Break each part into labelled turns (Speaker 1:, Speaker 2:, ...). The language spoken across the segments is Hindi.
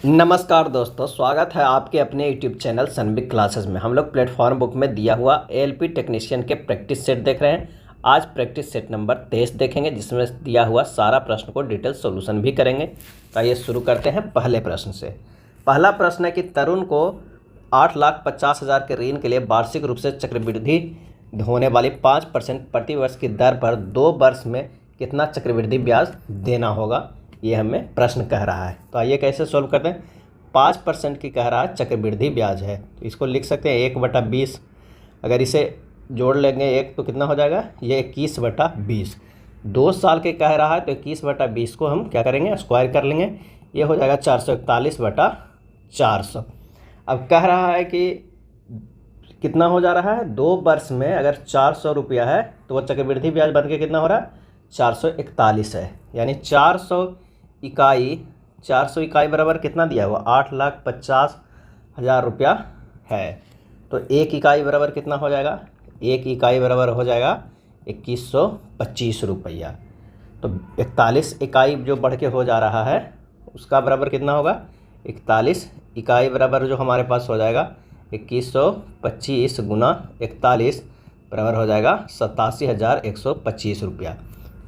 Speaker 1: नमस्कार दोस्तों, स्वागत है आपके अपने YouTube चैनल सनबिग क्लासेस में। हम लोग प्लेटफॉर्म बुक में दिया हुआ ALP टेक्नीशियन के प्रैक्टिस सेट देख रहे हैं। आज प्रैक्टिस सेट नंबर 23 देखेंगे, जिसमें दिया हुआ सारा प्रश्न को डिटेल सॉल्यूशन भी करेंगे। तो आइए शुरू करते हैं पहले प्रश्न से। पहला प्रश्न है कि तरुण को 8,50,000 के ऋण के लिए वार्षिक रूप से चक्रवृद्धि होने वाली 5% प्रतिवर्ष की दर पर 2 वर्ष में कितना चक्रवृद्धि ब्याज देना होगा, ये हमें प्रश्न कह रहा है। तो आइए कैसे सोल्व करते हैं। 5% की कह रहा है चक्रवृद्धि ब्याज है, तो इसको लिख सकते हैं 1/20। अगर इसे जोड़ लेंगे एक तो कितना हो जाएगा, ये 21/20। 2 साल के कह रहा है तो 21/20 को हम क्या करेंगे, स्क्वायर कर लेंगे, ये हो जाएगा 441/400। अब कह रहा है कि कितना हो जा रहा है, 2 वर्ष में अगर 400 रुपया है तो वो चक्रवृद्धि ब्याज बन के कितना हो रहा है, 441 है। यानी 400 इकाई बराबर कितना दिया हुआ, 8,50,000 रुपया है। तो 1 इकाई बराबर कितना हो जाएगा, 1 इकाई बराबर हो जाएगा 2125 रुपया। तो 41 इकाई जो बढ़ के हो जा रहा है उसका बराबर कितना होगा, 41 इकाई बराबर जो हमारे पास हो जाएगा 2125 गुना 41 बराबर हो जाएगा 87,125 रुपया।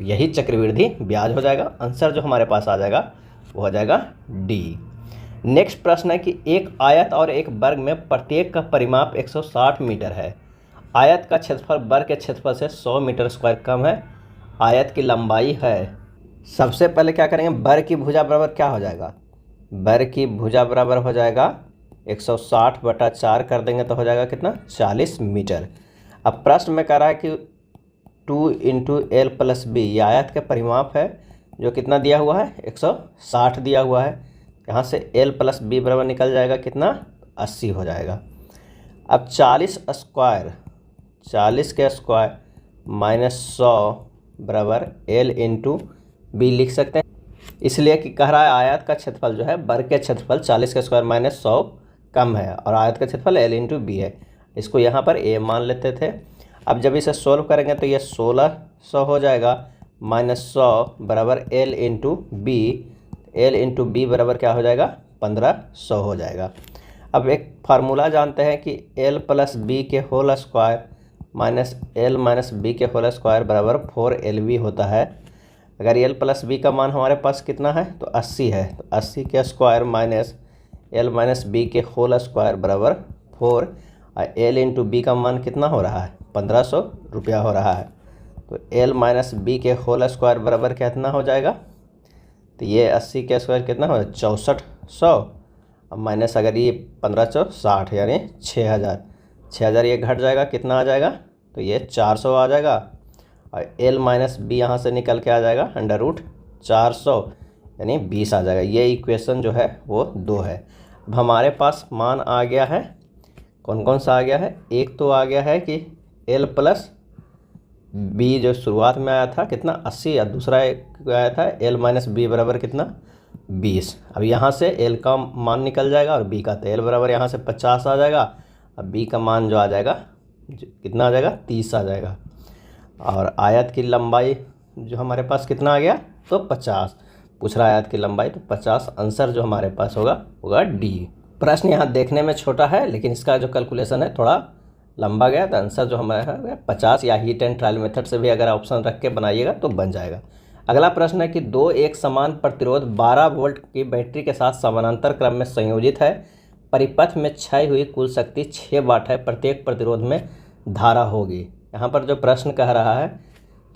Speaker 1: यही चक्रवृद्धि ब्याज हो जाएगा। आंसर जो हमारे पास आ जाएगा वो हो जाएगा डी। नेक्स्ट प्रश्न है कि एक आयत और एक वर्ग में प्रत्येक का परिमाप 160 मीटर है। आयत का क्षेत्रफल वर्ग के क्षेत्रफल से 100 मीटर स्क्वायर कम है। आयत की लंबाई है। सबसे पहले क्या करेंगे, वर्ग की भुजा बराबर क्या हो जाएगा, वर्ग की भुजा बराबर हो जाएगा 160/4 कर देंगे तो हो जाएगा कितना, 40 मीटर। अब प्रश्न में कह रहा है कि 2 × L+B ये आयत का परिमाप है जो कितना दिया हुआ है, 160 दिया हुआ है। यहाँ से L+B बराबर निकल जाएगा कितना, 80 हो जाएगा। अब 40 के स्क्वायर -100 बराबर L × B लिख सकते हैं, इसलिए कि कह रहा है आयत का क्षेत्रफल जो है वर्ग के क्षेत्रफल 40 के स्क्वायर -100 कम है और आयत का क्षेत्रफल L × B है। इसको यहाँ पर A मान लेते थे। अब जब इसे सोल्व करेंगे तो ये 1600 हो जाएगा, -100 बराबर L × B। L × B बराबर क्या हो जाएगा, 1500 हो जाएगा। अब एक फार्मूला जानते हैं कि L+B के होल स्क्वायर -L-B के होल स्क्वायर बराबर 4LB होता है। अगर L+B का मान हमारे पास कितना है तो 80 है, तो 80 के स्क्वायर -L-B के होल स्क्वायर बराबर 4। L × B का मान कितना हो रहा है, 1500 रुपया हो रहा है। तो L-B के होल स्क्वायर बराबर कितना हो जाएगा, तो ये 80 के स्क्वायर कितना हो, 6400। अब माइनस अगर ये 1560 यानी 6000 ये घट जाएगा, कितना आ जाएगा, तो ये 400 आ जाएगा। और L-B यहाँ से निकल के आ जाएगा √400 यानी 20 आ जाएगा। ये इक्वेशन जो है वो 2 है। अब हमारे पास मान आ गया है, कौन कौन सा आ गया है, एक तो आ गया है कि L+B जो शुरुआत में आया था कितना 80 और दूसरा एक आया था L-B बराबर कितना 20। अब यहाँ से L का मान निकल जाएगा और B का, तो L बराबर यहाँ से 50 आ जाएगा। अब B का मान जो आ जाएगा कितना आ जाएगा, 30 आ जाएगा। और आयत की लंबाई जो हमारे पास कितना आ गया, तो 50 पूछ रहा है आयत की लंबाई, तो 50 आंसर जो हमारे पास होगा डी। प्रश्न यहाँ देखने में छोटा है लेकिन इसका जो कैलकुलेशन है थोड़ा लंबा गया, तो आंसर जो हमारा है 50, या हीट एंड ट्रायल मेथड से भी अगर ऑप्शन रख के बनाइएगा तो बन जाएगा। अगला प्रश्न है कि 2 एक समान प्रतिरोध 12 वोल्ट की बैटरी के साथ समानांतर क्रम में संयोजित है। परिपथ में क्षय हुई कुल शक्ति 6 वाट है। प्रत्येक प्रतिरोध में धारा होगी। यहाँ पर जो प्रश्न कह रहा है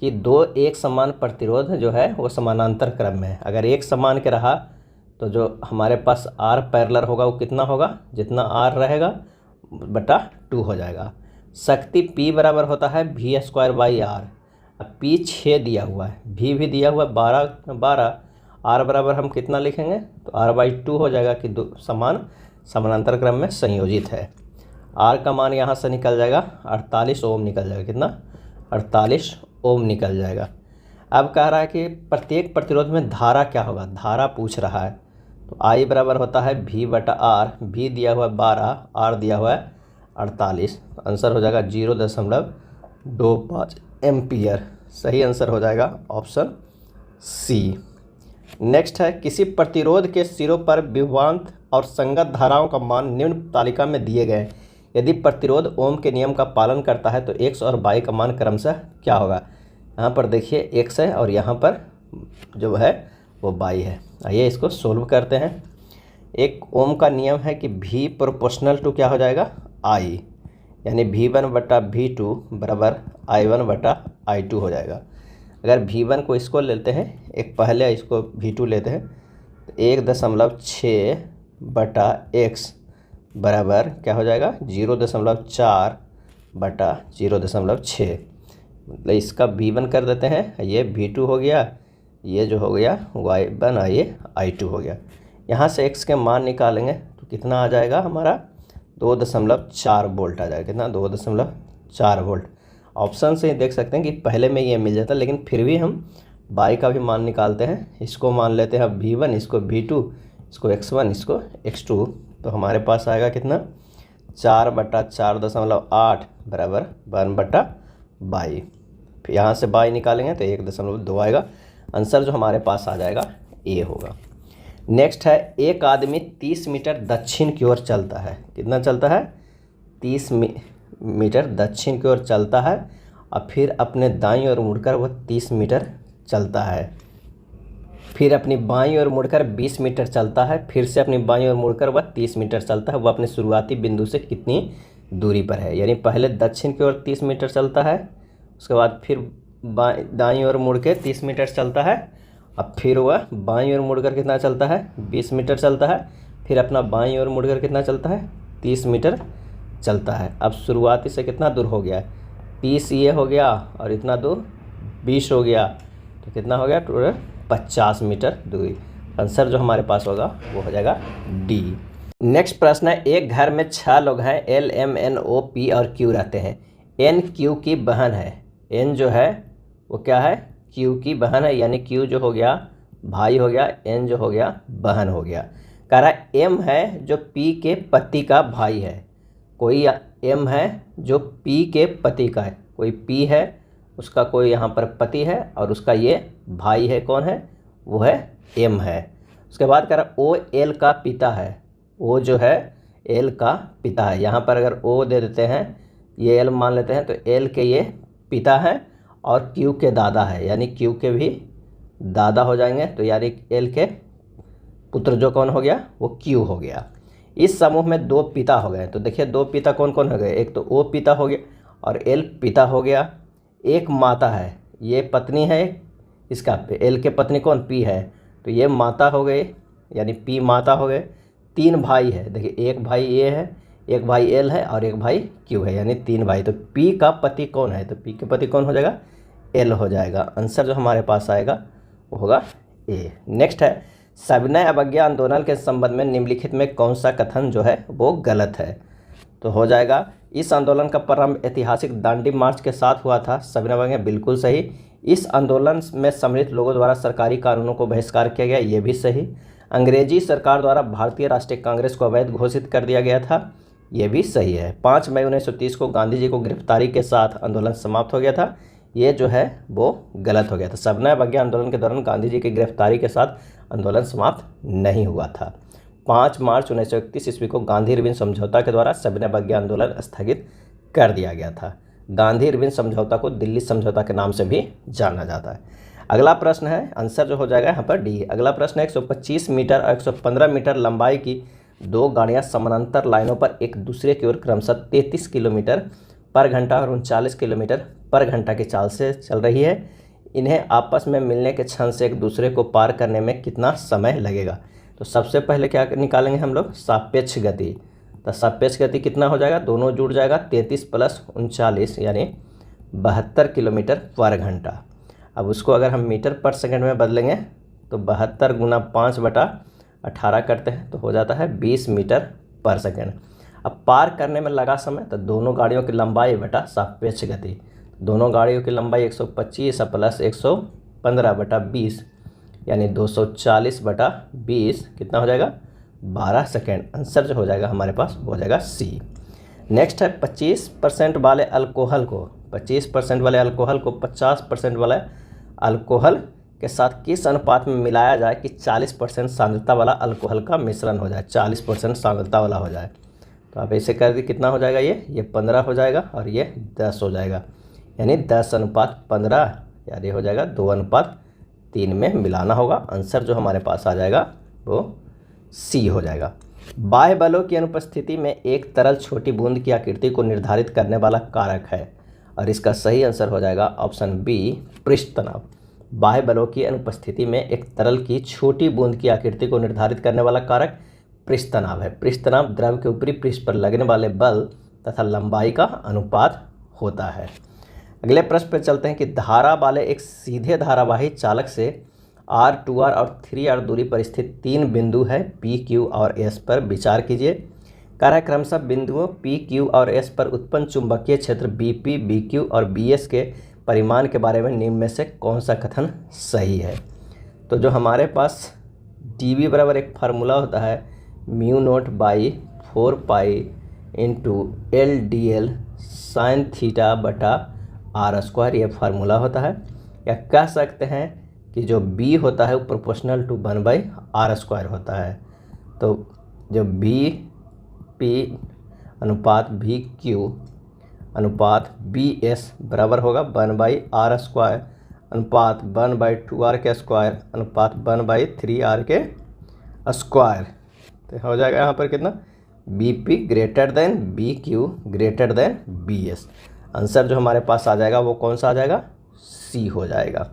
Speaker 1: कि 2 एक समान प्रतिरोध जो है वो समानांतर क्रम में है। अगर एक समान के रहा तो जो हमारे पास R पैरेलल होगा वो कितना होगा, जितना R रहेगा बटा 2 हो जाएगा। शक्ति P बराबर होता है V²/R। अब P 6 दिया हुआ है, V भी दिया हुआ है 12। R बराबर हम कितना लिखेंगे, तो R/2 हो जाएगा कि समानांतर क्रम में संयोजित है। R का मान यहाँ से निकल जाएगा 48 ओम निकल जाएगा, कितना 48 ओम निकल जाएगा। अब कह रहा है कि प्रत्येक प्रतिरोध में धारा क्या होगा, धारा पूछ रहा है। तो I बराबर होता है V/R। V दिया हुआ है 12, R दिया हुआ है 48, तो आंसर हो जाएगा 0.25 एम्पियर। सही आंसर हो जाएगा ऑप्शन सी। नेक्स्ट है, किसी प्रतिरोध के सिरों पर विभवांत और संगत धाराओं का मान निम्न तालिका में दिए गए। यदि प्रतिरोध ओम के नियम का पालन करता है तो x और y का मान क्रमशः क्या होगा। यहाँ पर देखिए x है और यहाँ पर जो है वो y है। आइए इसको सोल्व करते हैं। एक ओम का नियम है कि v प्रोपोर्शनल टू क्या हो जाएगा, I, यानी V1/V2 बराबर I1/I2 हो जाएगा। अगर V1 को इसको लेते हैं, एक पहले इसको V2 लेते हैं, तो 1.6/x बराबर क्या हो जाएगा, 0.4/0.6। मतलब इसका V1 कर देते हैं, ये V2 हो गया, ये जो हो गया Y1, ये I2 हो गया। यहाँ से x के मान निकालेंगे तो कितना आ जाएगा हमारा, 2.4 वोल्ट आ जाएगा। कितना, 2.4 वोल्ट। ऑप्शन से देख सकते हैं कि पहले में ये मिल जाता है, लेकिन फिर भी हम y का भी मान निकालते हैं। इसको मान लेते हैं V1, इसको V2, इसको x1, इसको x2। तो हमारे पास आएगा कितना, 4/4.8 बराबर 1/22। फिर यहाँ से y निकालेंगे तो 1.2 आएगा। आंसर जो हमारे पास आ जाएगा A होगा। नेक्स्ट है, एक आदमी 30 मीटर दक्षिण की ओर चलता है। कितना चलता है, 30 मीटर दक्षिण की ओर चलता है और फिर अपने दाईं ओर मुड़कर वह 30 मीटर चलता है। फिर अपनी बाईं ओर मुड़कर 20 मीटर चलता है। फिर से अपनी बाईं ओर मुड़कर वह 30 मीटर चलता है। वह अपने शुरुआती बिंदु से कितनी दूरी पर है। यानी पहले दक्षिण की ओर 30 मीटर चलता है, उसके बाद फिर दाईं ओर मुड़ के 30 मीटर चलता है, अब फिर वह बाईं ओर मुड़कर कितना चलता है, 20 मीटर चलता है। फिर अपना बाईं ओर मुड़कर कितना चलता है, 30 मीटर चलता है। अब शुरुआती से कितना दूर हो गया, 30 ये हो गया और इतना दूर 20 हो गया, तो कितना हो गया, टोटल 50 मीटर दूरी। आंसर जो हमारे पास होगा वो हो जाएगा डी। नेक्स्ट प्रश्न है, एक घर में 6 लोग हैं, L, M, N, O, P और Q रहते हैं। N Q की बहन है। N जो है वो क्या है, Q की बहन है, यानी Q जो हो गया भाई हो गया, N जो हो गया बहन हो गया। कह रहा है M है जो P के पति का भाई है। कोई M है जो P के पति का है, कोई P है, उसका कोई यहाँ पर पति है और उसका ये भाई है। कौन है, वो है M है। उसके बाद कह रहा O L का पिता है। O जो है L का पिता है। यहाँ पर अगर O दे देते हैं, ये L मान लेते हैं, तो L के ये पिता है और Q के दादा है, यानी Q के भी दादा हो जाएंगे। तो यानी L के पुत्र जो कौन हो गया, वो Q हो गया। इस समूह में 2 पिता हो गए। तो देखिए 2 पिता कौन कौन हो गए, एक तो O पिता हो गया और L पिता हो गया। एक माता है, ये पत्नी है इसका, L के पत्नी कौन, P है, तो ये माता हो गए, यानी P माता हो गए। 3 भाई है, देखिए एक भाई A है, एक भाई L है और एक भाई Q है, यानी 3 भाई। तो P का पति कौन है, तो P के पति कौन हो जाएगा, L हो जाएगा। आंसर जो हमारे पास आएगा वो होगा A। नेक्स्ट है, सविनय अवज्ञा आंदोलन के संबंध में निम्नलिखित में कौन सा कथन जो है वो गलत है। तो हो जाएगा, इस आंदोलन का प्रारंभ ऐतिहासिक दांडी मार्च के साथ हुआ था। सविनय अवज्ञा बिल्कुल सही। इस आंदोलन में सम्मिलित लोगों द्वारा सरकारी कानूनों को बहिष्कार किया गया, ये भी सही। अंग्रेजी सरकार द्वारा भारतीय राष्ट्रीय कांग्रेस को अवैध घोषित कर दिया गया था, ये भी सही है। 5 मई 1930 को गांधी जी को गिरफ्तारी के साथ आंदोलन समाप्त हो गया था, ये जो है वो गलत हो गया था। सविनय अवज्ञा आंदोलन के दौरान गांधी जी की गिरफ्तारी के साथ आंदोलन समाप्त नहीं हुआ था। 5 मार्च 1931 ईस्वी को गांधी इरविन समझौता के द्वारा सविनय अवज्ञा आंदोलन स्थगित कर दिया गया था। गांधी इरविन समझौता को दिल्ली समझौता के नाम से भी जाना जाता है। अगला प्रश्न है, आंसर जो हो जाएगा यहाँ पर डी। अगला प्रश्न है, 125 मीटर और 115 मीटर लंबाई की 2 गाड़ियाँ समानांतर लाइनों पर एक दूसरे की ओर क्रमशः 33 किलोमीटर पर घंटा और 39 किलोमीटर पर घंटा की चाल से चल रही है। इन्हें आपस में मिलने के क्षण से एक दूसरे को पार करने में कितना समय लगेगा। तो सबसे पहले क्या निकालेंगे हम लोग, सापेक्ष गति। तो सापेक्ष गति कितना हो जाएगा, दोनों जुड़ जाएगा, 33 + 39 यानी 72 किलोमीटर पर घंटा। अब उसको अगर हम मीटर पर सेकंड में बदलेंगे तो 72 × 5/18 करते हैं तो हो जाता है 20 मीटर पर सेकंड। अब पार करने में लगा समय, तो दोनों गाड़ियों की लंबाई बटा सापेक्ष गति। दोनों गाड़ियों की लंबाई 125 + 115/20 यानी 240/20 कितना हो जाएगा, 12 सेकेंड। आंसर जो हो जाएगा हमारे पास वो हो जाएगा सी। नेक्स्ट है, 25% वाले अल्कोहल को 50% वाले अल्कोहल के साथ किस अनुपात में मिलाया जाए कि 40% सांद्रता वाला अल्कोहल का मिश्रण हो जाए, 40% सांद्रता वाला हो जाए। तो आप ऐसे कर दी, कितना हो जाएगा, ये 15 हो जाएगा और ये 10 हो जाएगा, यानी 10:15, यानी ये हो जाएगा 2:3 में मिलाना होगा। आंसर जो हमारे पास आ जाएगा वो सी हो जाएगा। बाह्य बलों की अनुपस्थिति में एक तरल छोटी बूंद की आकृति को निर्धारित करने वाला कारक है, और इसका सही आंसर हो जाएगा ऑप्शन बी, पृष्ठ तनाव। बाह्य बलों की अनुपस्थिति में एक तरल की छोटी बूंद की आकृति को निर्धारित करने वाला कारक पृष्ठ तनाव है। पृष्ठ तनाव द्रव के ऊपरी पृष्ठ पर लगने वाले बल तथा लंबाई का अनुपात होता है। अगले प्रश्न पर चलते हैं कि धारा वाले एक सीधे धारावाही चालक से R, 2R और 3R दूरी पर स्थित 3 बिंदु है P, Q और S पर विचार कीजिए। कार्य क्रमशः बिंदुओं P, Q और S पर उत्पन्न चुंबकीय क्षेत्र BP, BQ और BS के परिमाण के बारे में निम्न में से कौन सा कथन सही है। तो जो हमारे पास dV बराबर एक फार्मूला होता है μ0/4π × LdL sin थीटा बटा R², ये फार्मूला होता है। या कह सकते हैं कि जो B होता है वो प्रोपोर्शनल टू 1/R² होता है। तो जो BP अनुपात BQ अनुपात BS बराबर होगा 1/R² अनुपात 1/2R के स्क्वायर अनुपात 1/3R के स्क्वायर। तो हो जाएगा यहाँ पर कितना, BP greater than BQ greater than BS। Answer जो हमारे पास आ जाएगा वो कौन सा आ जाएगा, सी हो जाएगा।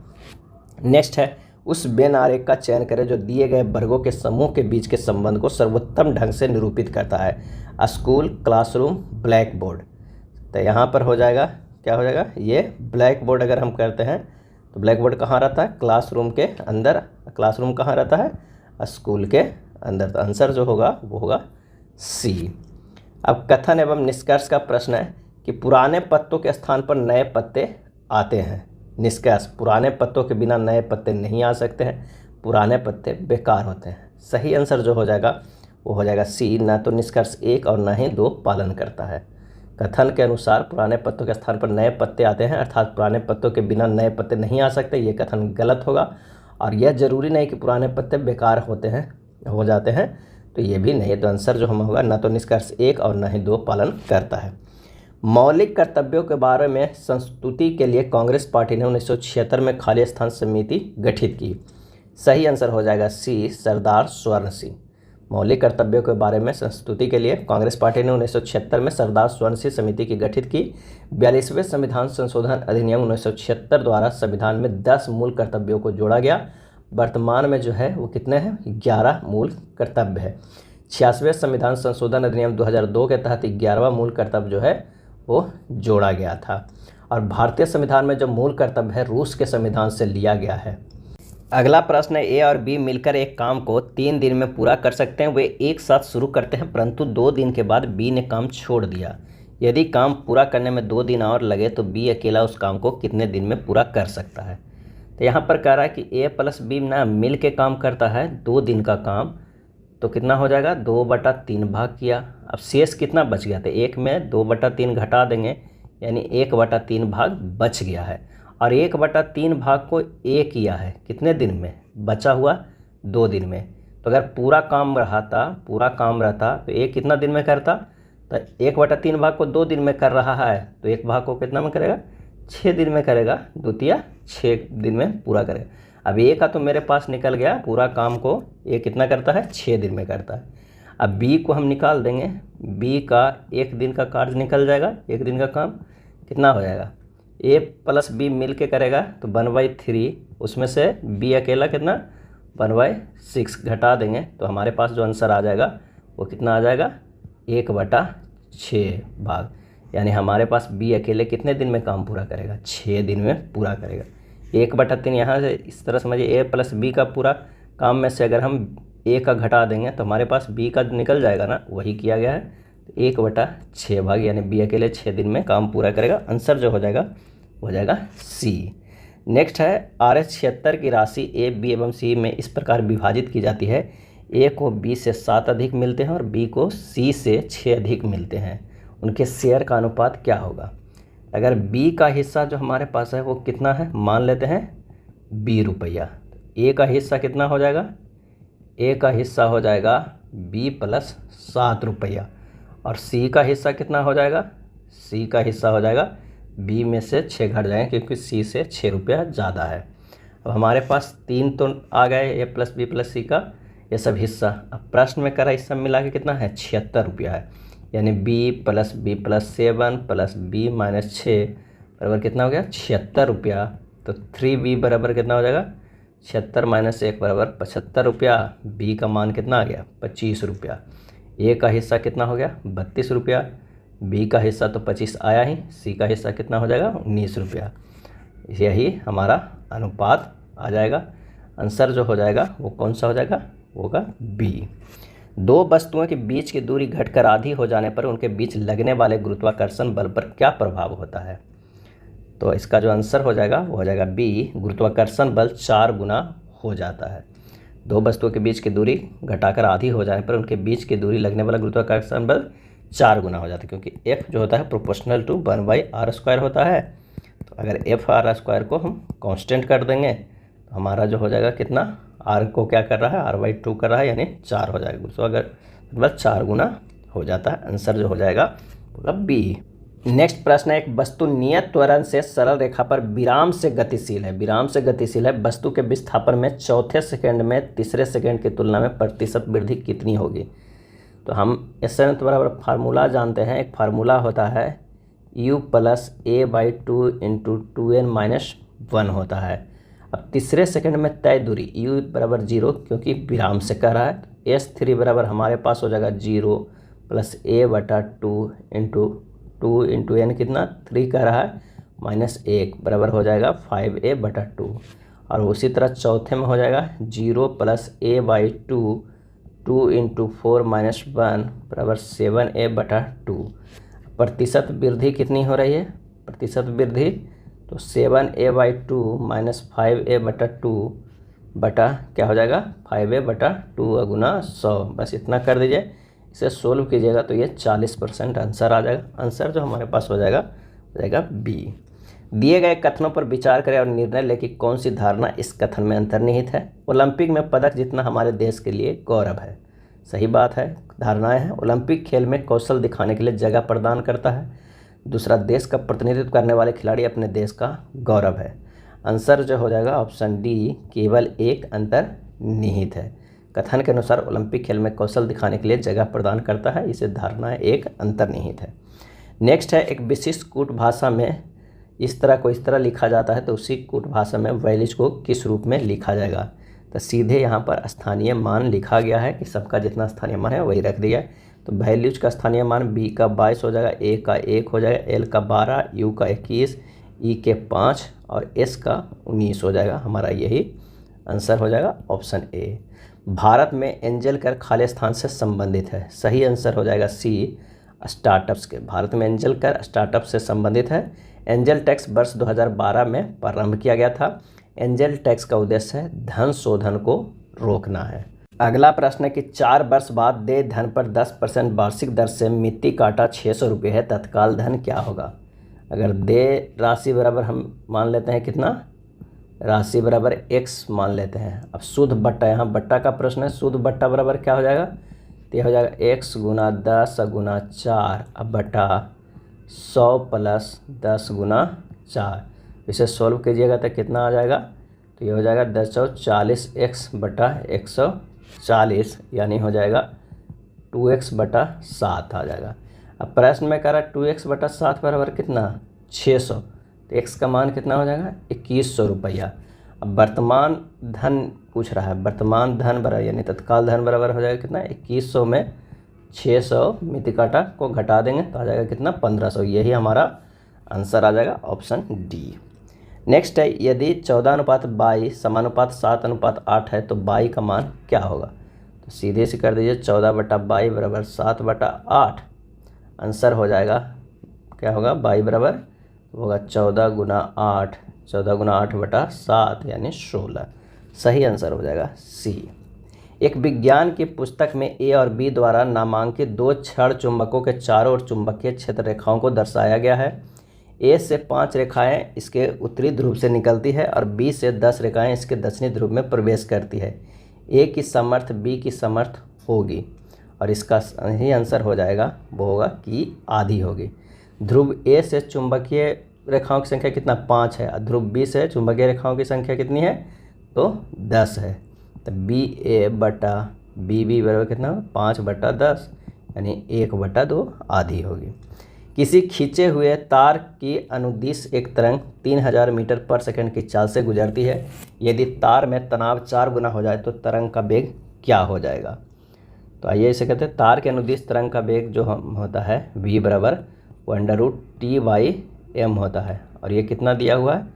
Speaker 1: नेक्स्ट है, उस वेन आरेख का चयन करें जो दिए गए वर्गों के समूह के बीच के संबंध को सर्वोत्तम ढंग से निरूपित करता है। School, classroom, black board. तो यहाँ पर हो जाएगा, क्या हो जाएगा, ये ब्लैक बोर्ड अगर हम करते हैं तो ब्लैक बोर्ड कहाँ रहता है, क्लासरूम के अंदर। क्लासरूम कहाँ रहता है, स्कूल के अंदर। तो आंसर जो होगा वो होगा सी। अब कथन एवं निष्कर्ष का प्रश्न है कि पुराने पत्तों के स्थान पर नए पत्ते आते हैं। निष्कर्ष, पुराने पत्तों के बिना नए पत्ते नहीं आ सकते हैं, पुराने पत्ते बेकार होते हैं। सही आंसर जो हो जाएगा वो हो जाएगा सी, ना तो निष्कर्ष 1 और ना ही 2 पालन करता है। कथन के अनुसार पुराने पत्तों के स्थान पर नए पत्ते आते हैं, अर्थात पुराने पत्तों के बिना नए पत्ते नहीं आ सकते, ये कथन गलत होगा। और यह जरूरी नहीं कि पुराने पत्ते बेकार हो जाते हैं, तो ये भी नहीं। तो आंसर जो हम होगा ना तो निष्कर्ष 1 और ना ही 2 पालन करता है। मौलिक कर्तव्यों के बारे में संस्तुति के लिए कांग्रेस पार्टी ने 1976 में खाली स्थान समिति गठित की। सही आंसर हो जाएगा सी, सरदार स्वर्ण सिंह। मौलिक कर्तव्यों के बारे में संस्तुति के लिए कांग्रेस पार्टी ने 1976 में सरदार स्वर्ण सिंह समिति की गठित की। 42वें संविधान संशोधन अधिनियम 1976 द्वारा संविधान में 10 मूल कर्तव्यों को जोड़ा गया। वर्तमान में जो है वो कितने हैं, 11 मूल कर्तव्य है। 86वें संविधान संशोधन अधिनियम 2002 के तहत 11वां मूल कर्तव्य जो है वो जोड़ा गया था। और भारतीय संविधान में जो मूल कर्तव्य है रूस के संविधान से लिया गया है। अगला प्रश्न है, ए और बी मिलकर एक काम को 3 दिन में पूरा कर सकते हैं। वे एक साथ शुरू करते हैं परंतु 2 दिन के बाद बी ने काम छोड़ दिया। यदि काम पूरा करने में 2 दिन और लगे तो बी अकेला उस काम को कितने दिन में पूरा कर सकता है। तो यहाँ पर कह रहा है कि ए प्लस बी ना मिल के काम करता है 2 दिन का काम, तो कितना हो जाएगा, 2/3 भाग किया। अब शेष कितना बच गया, तो 1 में 2/3 घटा देंगे, यानी 1/3 भाग बच गया है। और 1/3 भाग को ए किया है कितने दिन में, बचा हुआ 2 दिन में। तो अगर पूरा काम रहता तो ए कितना दिन में करता, तो 1/3 भाग को 2 दिन में कर रहा है, तो एक भाग को कितना में करेगा, 6 दिन में करेगा, द्वितीय 6 दिन में पूरा करेगा। अब ए का तो मेरे पास निकल गया, पूरा काम को ए कितना करता है, 6 दिन में करता है। अब बी को हम निकाल देंगे, बी का 1 दिन का कार्य निकल जाएगा, 1 दिन का काम कितना हो जाएगा, ए प्लस बी मिल के करेगा तो 1/3, उसमें से बी अकेला कितना 1/6 घटा देंगे, तो हमारे पास जो आंसर आ जाएगा वो कितना आ जाएगा, 1/6 भाग। यानी हमारे पास बी अकेले कितने दिन में काम पूरा करेगा, 6 दिन में पूरा करेगा। 1/3 यहाँ से इस तरह समझिए, ए प्लस बी का पूरा काम में से अगर हम ए का घटा देंगे तो हमारे पास बी का निकल जाएगा ना, वही किया गया है। 1/6 भाग, यानी बी अकेले 6 दिन में काम पूरा करेगा। आंसर जो हो जाएगा सी। नेक्स्ट है, RH 76 की राशि ए, बी एवं सी में इस प्रकार विभाजित की जाती है। ए को बी से 7 अधिक मिलते हैं और बी को सी से 6 अधिक मिलते हैं। उनके शेयर का अनुपात क्या होगा। अगर बी का हिस्सा जो हमारे पास है वो कितना है, मान लेते हैं बी रुपया। ए का हिस्सा कितना हो जाएगा, ए का हिस्सा हो जाएगा बी प्लस 7 रुपया, और सी का हिस्सा कितना हो जाएगा, सी का हिस्सा हो जाएगा बी में से 6 घट जाएंगे क्योंकि सी से 6 रुपया ज़्यादा है। अब हमारे पास 3 तो आ गए, ए प्लस बी प्लस सी का ये सब हिस्सा। अब प्रश्न में करा इस सब मिला के कितना है, 76 रुपया है, यानी B plus 7 plus B minus 6 बराबर कितना हो गया, 76 रुपया। तो 3b बराबर कितना हो जाएगा, 76 माइनस 1 बराबर 75 रुपया। बी का मान कितना आ गया, 25 रुपया। ए का हिस्सा कितना हो गया, 32 रुपया। बी का हिस्सा तो 25 आया ही, सी का हिस्सा कितना हो जाएगा, 19 रुपया। यही हमारा अनुपात आ जाएगा। आंसर जो हो जाएगा वो कौन सा हो जाएगा, होगा बी। दो वस्तुओं के बीच की दूरी घटकर आधी हो जाने पर उनके बीच लगने वाले गुरुत्वाकर्षण बल पर क्या प्रभाव होता है। तो इसका जो आंसर हो जाएगा वो हो जाएगा बी, गुरुत्वाकर्षण बल 4 गुना हो जाता है। दो वस्तुओं के बीच की दूरी घटाकर आधी हो जाने पर उनके बीच की दूरी लगने वाला गुरुत्वाकर्षण बल 4 गुना हो जाता है, क्योंकि F जो होता है प्रोपोर्शनल टू 1/r² होता है। तो अगर F(r²) को हम कांस्टेंट कर देंगे तो हमारा जो हो जाएगा कितना, r को क्या कर रहा है, r/2 कर रहा है, यानी 4 हो जाएगा। तो अगर मतलब 4 गुना हो जाता है। आंसर जो हो जाएगा होगा बी। नेक्स्ट प्रश्न है, एक वस्तु नियत त्वरण से सरल रेखा पर विराम से गतिशील है, विराम से गतिशील है। वस्तु के विस्थापन में चौथे सेकंड में तीसरे सेकंड की तुलना में प्रतिशत वृद्धि कितनी होगी। तो हम इससे बराबर फार्मूला जानते हैं, एक फार्मूला होता है u + a/2 × 2n - 1 होता है। अब तीसरे सेकंड में तय दूरी u बराबर 0 क्योंकि विराम से कह रहा है, s3 बराबर हमारे पास हो जाएगा 0 + a/2 × 2 × n कितना 3 कह रहा है, -1 बराबर हो जाएगा 5a/2। और उसी तरह चौथे में हो जाएगा 0 + a/2 2 × 4 - 1 बराबर 7a/2। प्रतिशत वृद्धि कितनी हो रही है, प्रतिशत वृद्धि तो 7a/2 - 5a/2 बटा क्या हो जाएगा, 5a/2 गुना 100। बस इतना कर दीजिए, इसे सोल्व कीजिएगा तो ये 40% आंसर आ जाएगा। आंसर जो हमारे पास हो जाएगा बी। दिए गए कथनों पर विचार करें और निर्णय लें कि कौन सी धारणा इस कथन में अंतर्निहित है। ओलंपिक में पदक जीतना हमारे देश के लिए गौरव है। सही बात है, धारणाएं हैं। ओलंपिक खेल में कौशल दिखाने के लिए जगह प्रदान करता है। दूसरा, देश का प्रतिनिधित्व करने वाले खिलाड़ी अपने देश का गौरव है। आंसर जो हो जाएगा ऑप्शन डी, केवल एक अंतर्निहित है। कथन के अनुसार ओलंपिक खेल में कौशल दिखाने के लिए जगह प्रदान करता है, इसे धारणाएं एक अंतर्निहित है। नेक्स्ट है, एक विशिष्ट कूट भाषा में इस तरह लिखा जाता है, तो उसी कूट भाषा में वैल्यूज को किस रूप में लिखा जाएगा। तो सीधे यहाँ पर स्थानीय मान लिखा गया है कि सबका जितना स्थानीय मान है वही रख दिया है। तो वैल्यूज का स्थानीय मान बी का 22 हो जाएगा, ए का 1 हो जाएगा, एल का 12, यू का 21, ई के 5 और एस का 19 हो जाएगा। हमारा यही आंसर हो जाएगा ऑप्शन ए। भारत में एंजल कर खाली स्थान से संबंधित है। सही आंसर हो जाएगा सी, स्टार्टअप्स के। भारत में एंजल कर स्टार्टअप से संबंधित है। एंजल टैक्स वर्ष 2012 में प्रारंभ किया गया था। एंजल टैक्स का उद्देश्य है धन शोधन को रोकना है। अगला प्रश्न है कि 4 वर्ष बाद देय धन पर 10% वार्षिक दर से मिट्टी काटा 600 रुपये है, तत्काल धन क्या होगा। अगर देय राशि बराबर हम मान लेते हैं कितना, राशि बराबर x मान लेते हैं। अब शुद्ध बट्टा, यहाँ बट्टा का प्रश्न है, शुद्ध बट्टा बराबर क्या हो जाएगा, तो हो जाएगा x × 10 × 4 अब बटा 100 + 10 × 4। इसे सोल्व कीजिएगा तो कितना आ जाएगा, तो ये हो जाएगा 1040x बटा 140, यानी हो जाएगा 2x/7 आ जाएगा। अब प्रश्न में कह रहा है 2x/7 बराबर कितना, 600। तो x का मान कितना हो जाएगा, 2100 रुपया। अब वर्तमान धन पूछ रहा है, वर्तमान धन बराबर यानी तत्काल धन बराबर हो जाएगा कितना, 2100 में 600 मिति काटा को घटा देंगे तो आ जाएगा कितना, 1500। यही हमारा आंसर आ जाएगा ऑप्शन डी। नेक्स्ट है, यदि 14:22 समानुपात 7:8 है तो 22 का मान क्या होगा। तो सीधे से कर दीजिए, 14/22 बराबर 7/8। आंसर हो जाएगा क्या होगा, 22 बराबर होगा 14 × 8, 14 × 8/7 यानी 16। सही आंसर हो जाएगा सी। एक विज्ञान की पुस्तक में ए और बी द्वारा नामांकित 2 क्षण चुंबकों के चारों ओर चुंबकीय क्षेत्र रेखाओं को दर्शाया गया है। ए से 5 रेखाएं इसके उत्तरी ध्रुव से निकलती है और बी से 10 रेखाएं इसके दक्षिणी ध्रुव में प्रवेश करती है। ए की समर्थ बी की समर्थ होगी और इसका सही आंसर हो जाएगा वो होगा कि आधी होगी। ध्रुव ए से चुंबकीय रेखाओं की संख्या कितना 5 है, ध्रुव बी से चुंबकीय रेखाओं की संख्या कितनी है तो 10 है। तो बी ए बटा बी बी बराबर कितना 5/10 यानी 1/2 आधी होगी। किसी खींचे हुए तार की अनुदिश एक तरंग 3000 मीटर पर सेकंड की चाल से गुजरती है। यदि तार में तनाव 4 गुना हो जाए तो तरंग का वेग क्या हो जाएगा। तो आइए इसे कहते हैं तार के अनुदिश तरंग का वेग जो हम होता है v बराबर √T/m होता है और ये कितना दिया हुआ है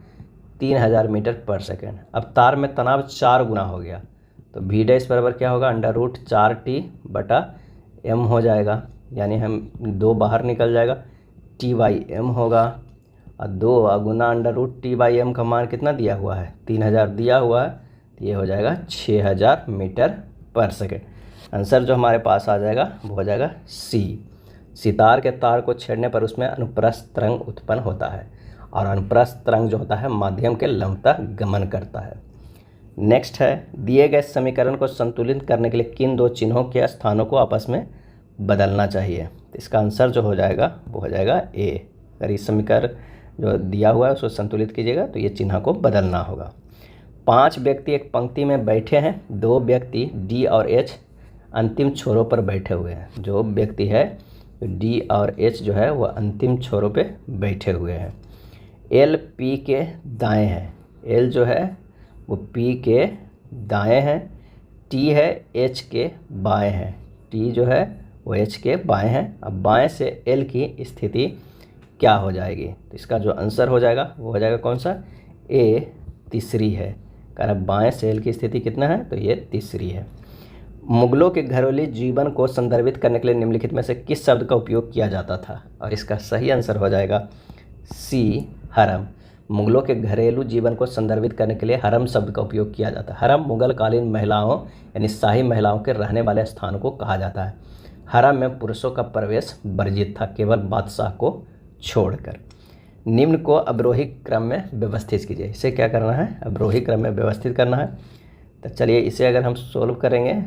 Speaker 1: 3000 मीटर पर सेकंड। अब तार में तनाव 4 गुना हो गया तो v डैश बराबर क्या होगा √4T/m हो जाएगा, यानी हम 2 बाहर निकल जाएगा, T/m होगा और 2 गुना √T/m का मान कितना दिया हुआ है 3000 दिया हुआ है, तो ये हो जाएगा 6000 मीटर पर सेकंड। आंसर जो हमारे पास आ जाएगा वो हो जाएगा सी। सितार के तार को छेड़ने पर उसमें अनुप्रस्थ तरंग उत्पन्न होता है और अनुप्रस्थ तरंग जो होता है माध्यम के लंबता गमन करता है। नेक्स्ट है दिए गए समीकरण को संतुलित करने के लिए किन 2 चिन्हों के स्थानों को आपस में बदलना चाहिए। तो इसका आंसर जो हो जाएगा वो हो जाएगा ए। अगर इस समीकरण जो दिया हुआ है उसको संतुलित कीजिएगा तो ये चिन्ह को बदलना होगा। 5 व्यक्ति एक पंक्ति में बैठे हैं, 2 व्यक्ति डी और एच अंतिम छोरों पर बैठे हुए हैं। जो व्यक्ति है डी और एच जो है वो अंतिम छोरों पे बैठे हुए हैं। एल पी के दाएं है, एल जो है वो पी के दाएं है, टी है एच के बाएं है, टी जो है वो एच के बाएं है। अब बाएं से एल की स्थिति क्या हो जाएगी, तो इसका जो आंसर हो जाएगा वो हो जाएगा कौन सा ए तीसरी है। कारण बाएं से एल की स्थिति कितना है तो ये तीसरी है। मुगलों के घरेलू जीवन को संदर्भित करने के लिए निम्नलिखित में से किस शब्द का उपयोग किया जाता था, और इसका सही आंसर हो जाएगा सी हरम। मुगलों के घरेलू जीवन को संदर्भित करने के लिए हरम शब्द का उपयोग किया जाता है। हरम मुगल कालीन महिलाओं यानी शाही महिलाओं के रहने वाले स्थान को कहा जाता है। हरम में पुरुषों का प्रवेश वर्जित था केवल बादशाह को छोड़कर। निम्न को अवरोही क्रम में व्यवस्थित कीजिए। इसे क्या करना है अवरोही क्रम में व्यवस्थित करना है। तो चलिए इसे अगर हम सोल्व करेंगे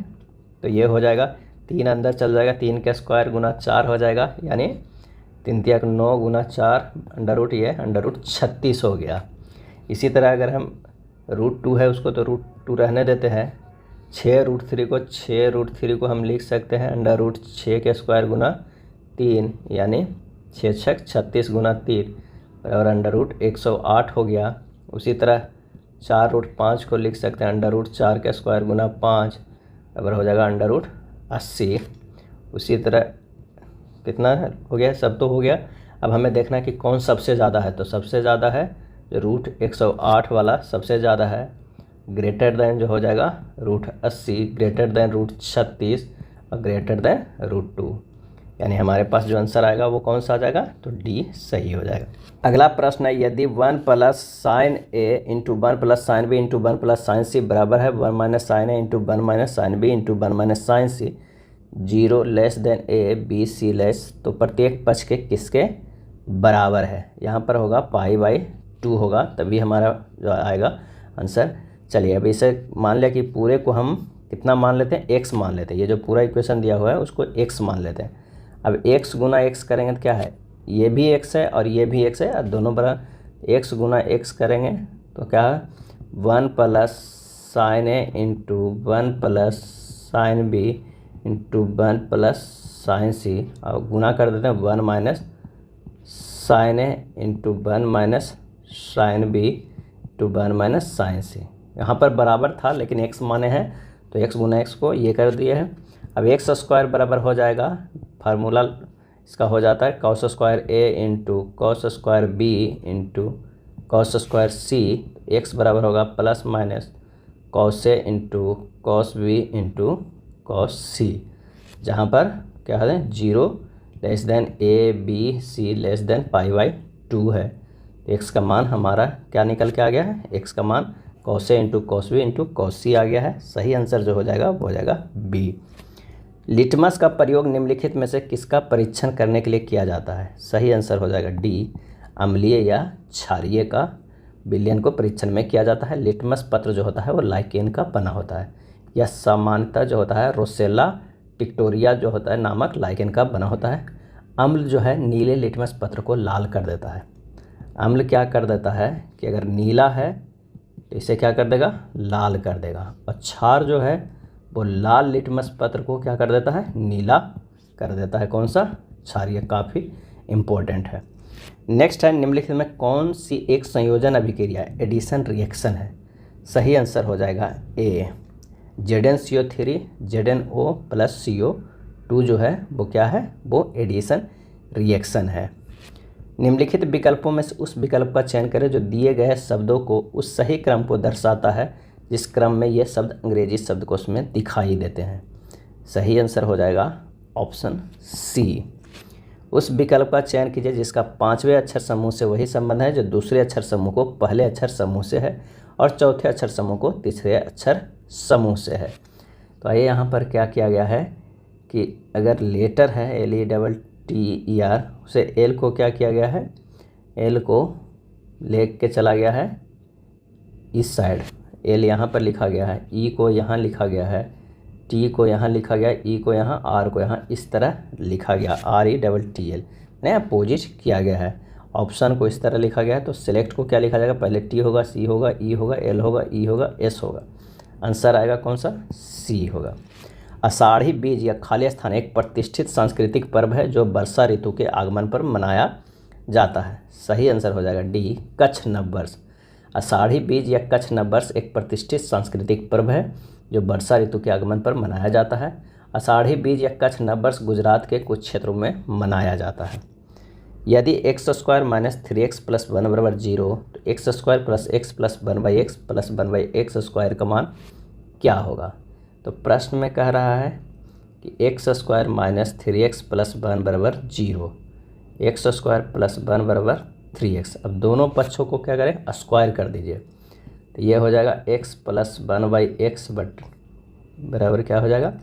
Speaker 1: तो ये हो जाएगा 3 अंदर चल जाएगा, 3 का स्क्वायर गुना 4 हो जाएगा, यानी 3 तिया 9 गुना 4 अंडर रूट ये अंडर रूट 36 हो गया। इसी तरह अगर हम √2 है उसको तो √2 रहने देते हैं। 6√3 को हम लिख सकते हैं अंडर रूट 6 के स्क्वायर गुना 3, यानी 6 6 36 गुना 3 और अंडर रूट 108 हो गया। उसी तरह 4√5 को लिख सकते हैं अंडर रूट 4 के स्क्वायर गुना 5 बराबर हो जाएगा अंडर रूट 80। उसी तरह कितना हो गया, सब तो हो गया। अब हमें देखना है कि कौन सबसे ज़्यादा है, तो सबसे ज़्यादा है जो √108 वाला सबसे ज़्यादा है, ग्रेटर देन जो हो जाएगा √80, ग्रेटर देन √36 और ग्रेटर देन √2, यानी हमारे पास जो आंसर आएगा वो कौन सा आ जाएगा तो डी सही हो जाएगा। अगला प्रश्न है यदि 1 + sin a into 1 + sin b into 1 + sin c बराबर है 1 - sin a into 1 - sin b into 1 - sin c 0 less than a b c less, तो प्रत्येक पक्ष के किसके बराबर है। यहाँ पर होगा π/2 होगा, तभी हमारा जो आएगा आंसर। चलिए अब इसे मान लिया कि पूरे को हम कितना मान लेते हैं x मान लेते हैं। ये जो पूरा इक्वेशन दिया हुआ है उसको x मान लेते हैं। अब x गुना x करेंगे तो क्या है, ये भी x है और ये भी x है और दोनों बराबर। x गुना x करेंगे तो क्या है 1 + sin a into 1 + sin b into 1 + sin c और गुना कर देते हैं 1 - sin a into 1 - sin b into 1 - sin c। यहाँ पर बराबर था लेकिन x माने हैं तो x गुना x को ये कर दिए हैं। अब x² बराबर हो जाएगा, फार्मूला इसका हो जाता है cos² a into cos² b into cos² c। x बराबर होगा plus minus cos a into cos b into cos c, जहाँ पर क्या है 0 less than a b c less than π/2 है। तो x का मान हमारा क्या निकल के आ गया है, x का मान cos a into cos b into cos c आ गया है। सही आंसर जो हो जाएगा वो हो जाएगा b। लिटमस का प्रयोग निम्नलिखित में से किसका परीक्षण करने के लिए किया जाता है। सही आंसर हो जाएगा डी अम्लीय या क्षारीय का विलयन को परीक्षण में किया जाता है। लिटमस पत्र जो होता है वो लाइकेन का बना होता है। यह सामान्यतः जो होता है रोसेला टिक्टोरिया जो होता है नामक लाइकेन का बना होता है। अम्ल जो है नीले लिटमस पत्र को लाल कर देता है। अम्ल क्या कर देता है कि अगर नीला है तो इसे क्या कर देगा, लाल कर देगा। और क्षार जो है वो लाल लिटमस पत्र को क्या कर देता है, नीला कर देता है। कौन सा, क्षार। ये काफ़ी इम्पोर्टेंट है। नेक्स्ट है, निम्नलिखित में कौन सी एक संयोजन अभिक्रिया एडिशन रिएक्शन है। सही आंसर हो जाएगा ए, ZnCO3 ZnO प्लस CO2 जो है वो क्या है, वो एडिशन रिएक्शन है। निम्नलिखित विकल्पों में से उस विकल्प का चयन करें जो दिए गए शब्दों को उस सही क्रम को दर्शाता है जिस क्रम में ये शब्द अंग्रेजी शब्दकोश में दिखाई देते हैं। सही आंसर हो जाएगा ऑप्शन सी। उस विकल्प का चयन कीजिए जिसका 5वें अक्षर समूह से वही संबंध है जो दूसरे अक्षर समूह को पहले अक्षर समूह से है और चौथे अक्षर समूह को तीसरे अक्षर समूह से है। तो आइए यहाँ पर क्या किया गया है कि अगर लेटर है LETTER उसे एल को क्या किया गया है, एल को ले के चला गया है इस साइड, एल यहाँ पर लिखा गया है, ई को यहाँ लिखा गया है, टी को यहाँ लिखा गया, ई को यहाँ, आर को यहाँ इस तरह लिखा गया, RETTL नहीं अपोजिट किया गया है। ऑप्शन को इस तरह लिखा गया है तो सिलेक्ट को क्या लिखा जाएगा, पहले टी होगा, सी होगा, ई होगा, एल होगा, ई होगा, एस होगा। आंसर आएगा कौन सा, सी होगा। आषाढ़ी बीज या खाली स्थान एक प्रतिष्ठित सांस्कृतिक पर्व है जो वर्षा ऋतु के आगमन पर मनाया जाता है। सही आंसर हो जाएगा डी, कच्छ नववर्ष। आषाढ़ी बीज या कच्छ नववर्ष एक प्रतिष्ठित सांस्कृतिक पर्व है जो वर्षा ऋतु के आगमन पर मनाया जाता है। आषाढ़ी बीज या कच्छ नववर्ष गुजरात के कुछ क्षेत्रों में मनाया जाता है। यदि x² - 3x + 1 = 0 तो x² + x + 1/x + 1/x² का मान क्या होगा। तो प्रश्न में कह रहा है कि x² - 3x + 1 = 0, x² + 1 = 3x। अब दोनों पक्षों को क्या करें, स्क्वायर कर दीजिए तो ये हो जाएगा x + 1/x बराबर क्या हो जाएगा,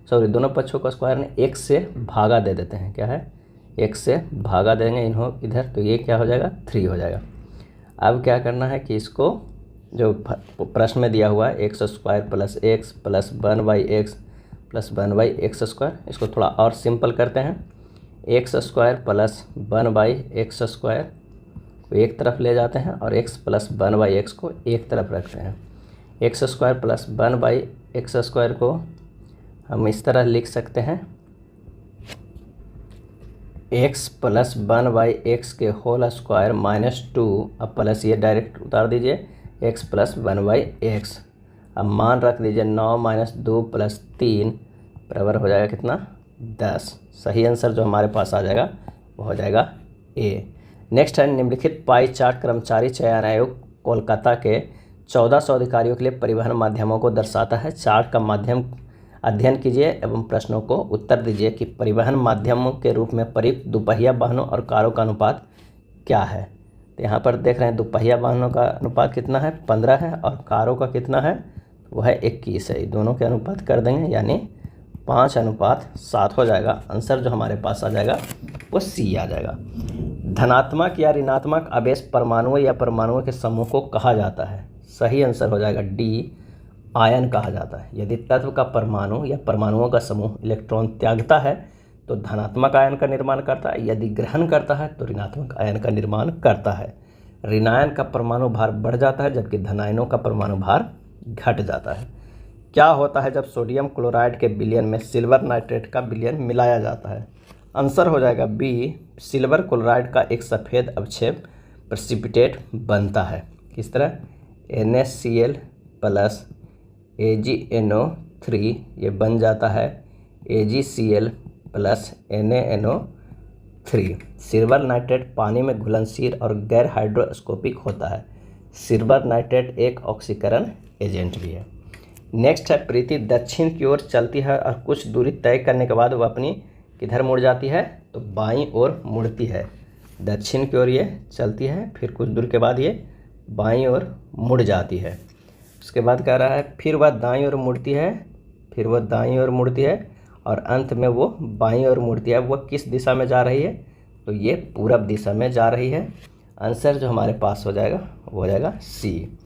Speaker 1: सॉरी दोनों पक्षों को स्क्वायर ने x से भागा दे देते हैं, क्या है x से भागा देंगे इन्हों इधर तो ये क्या हो जाएगा 3 हो जाएगा। अब क्या करना है कि इसको जो प्रश्न में दिया हुआ है x² + x + 1/x + 1/x², इसको थोड़ा और सिंपल करते हैं। x² + 1/x² को एक तरफ ले जाते हैं और x + 1/x को एक तरफ रखते हैं। x² + 1/x² को हम इस तरह लिख सकते हैं, x + 1/x के होल स्क्वायर -2, अब प्लस ये डायरेक्ट उतार दीजिए x + 1/x। अब मान रख दीजिए 9 - 2 + 3 बराबर हो जाएगा कितना, 10। सही आंसर जो हमारे पास आ जाएगा वो हो जाएगा ए। नेक्स्ट है, निम्नलिखित पाई चार्ट कर्मचारी चयन आयोग कोलकाता के 1400 अधिकारियों के लिए परिवहन माध्यमों को दर्शाता है। चार्ट का माध्यम अध्ययन कीजिए एवं प्रश्नों को उत्तर दीजिए कि परिवहन माध्यमों के रूप में प्रयुक्त दुपहिया वाहनों और कारों का अनुपात क्या है। तो यहाँ पर देख रहे हैं दुपहिया वाहनों का अनुपात कितना है, 15 है, और कारों का कितना है, वो है 21 है। दोनों के अनुपात कर देंगे यानी 5:7 हो जाएगा। आंसर जो हमारे पास आ जाएगा वो सी आ जाएगा। धनात्मक या ऋणात्मक आवेश परमाणुओं या परमाणुओं के समूह को कहा जाता है। सही आंसर हो जाएगा डी, आयन कहा जाता है। यदि तत्व का परमाणु या परमाणुओं का समूह इलेक्ट्रॉन त्यागता है तो धनात्मक आयन का निर्माण करता है, यदि ग्रहण करता है तो ऋणात्मक आयन का निर्माण करता है। ऋणायन का परमाणु भार बढ़ जाता है जबकि धनायनों का परमाणु भार घट जाता है। क्या होता है जब सोडियम क्लोराइड के विलयन में सिल्वर नाइट्रेट का विलयन मिलाया जाता है। आंसर हो जाएगा बी, सिल्वर क्लोराइड का एक सफ़ेद अवक्षेप प्रेसिपिटेट बनता है। किस तरह, NaCl + AgNO3 ये बन जाता है AgCl + NaNO3। सिल्वर नाइट्रेट पानी में घुलनशील और गैर हाइड्रोस्कोपिक होता है। सिल्वर नाइट्रेट एक ऑक्सीकरण एजेंट भी है। नेक्स्ट है, प्रीति दक्षिण की ओर चलती है और कुछ दूरी तय करने के बाद वह अपनी किधर मुड़ जाती है, तो बाईं ओर मुड़ती है। दक्षिण की ओर ये चलती है, फिर कुछ दूर के बाद ये बाईं ओर मुड़ जाती है। उसके बाद कह रहा है फिर वह दाईं ओर मुड़ती है, फिर वह दाईं ओर मुड़ती है और अंत में वो बाईं ओर मुड़ती है। वह किस दिशा में जा रही है, तो ये पूरब दिशा में जा रही है। आंसर जो हमारे पास हो जाएगा वो हो जाएगा सी।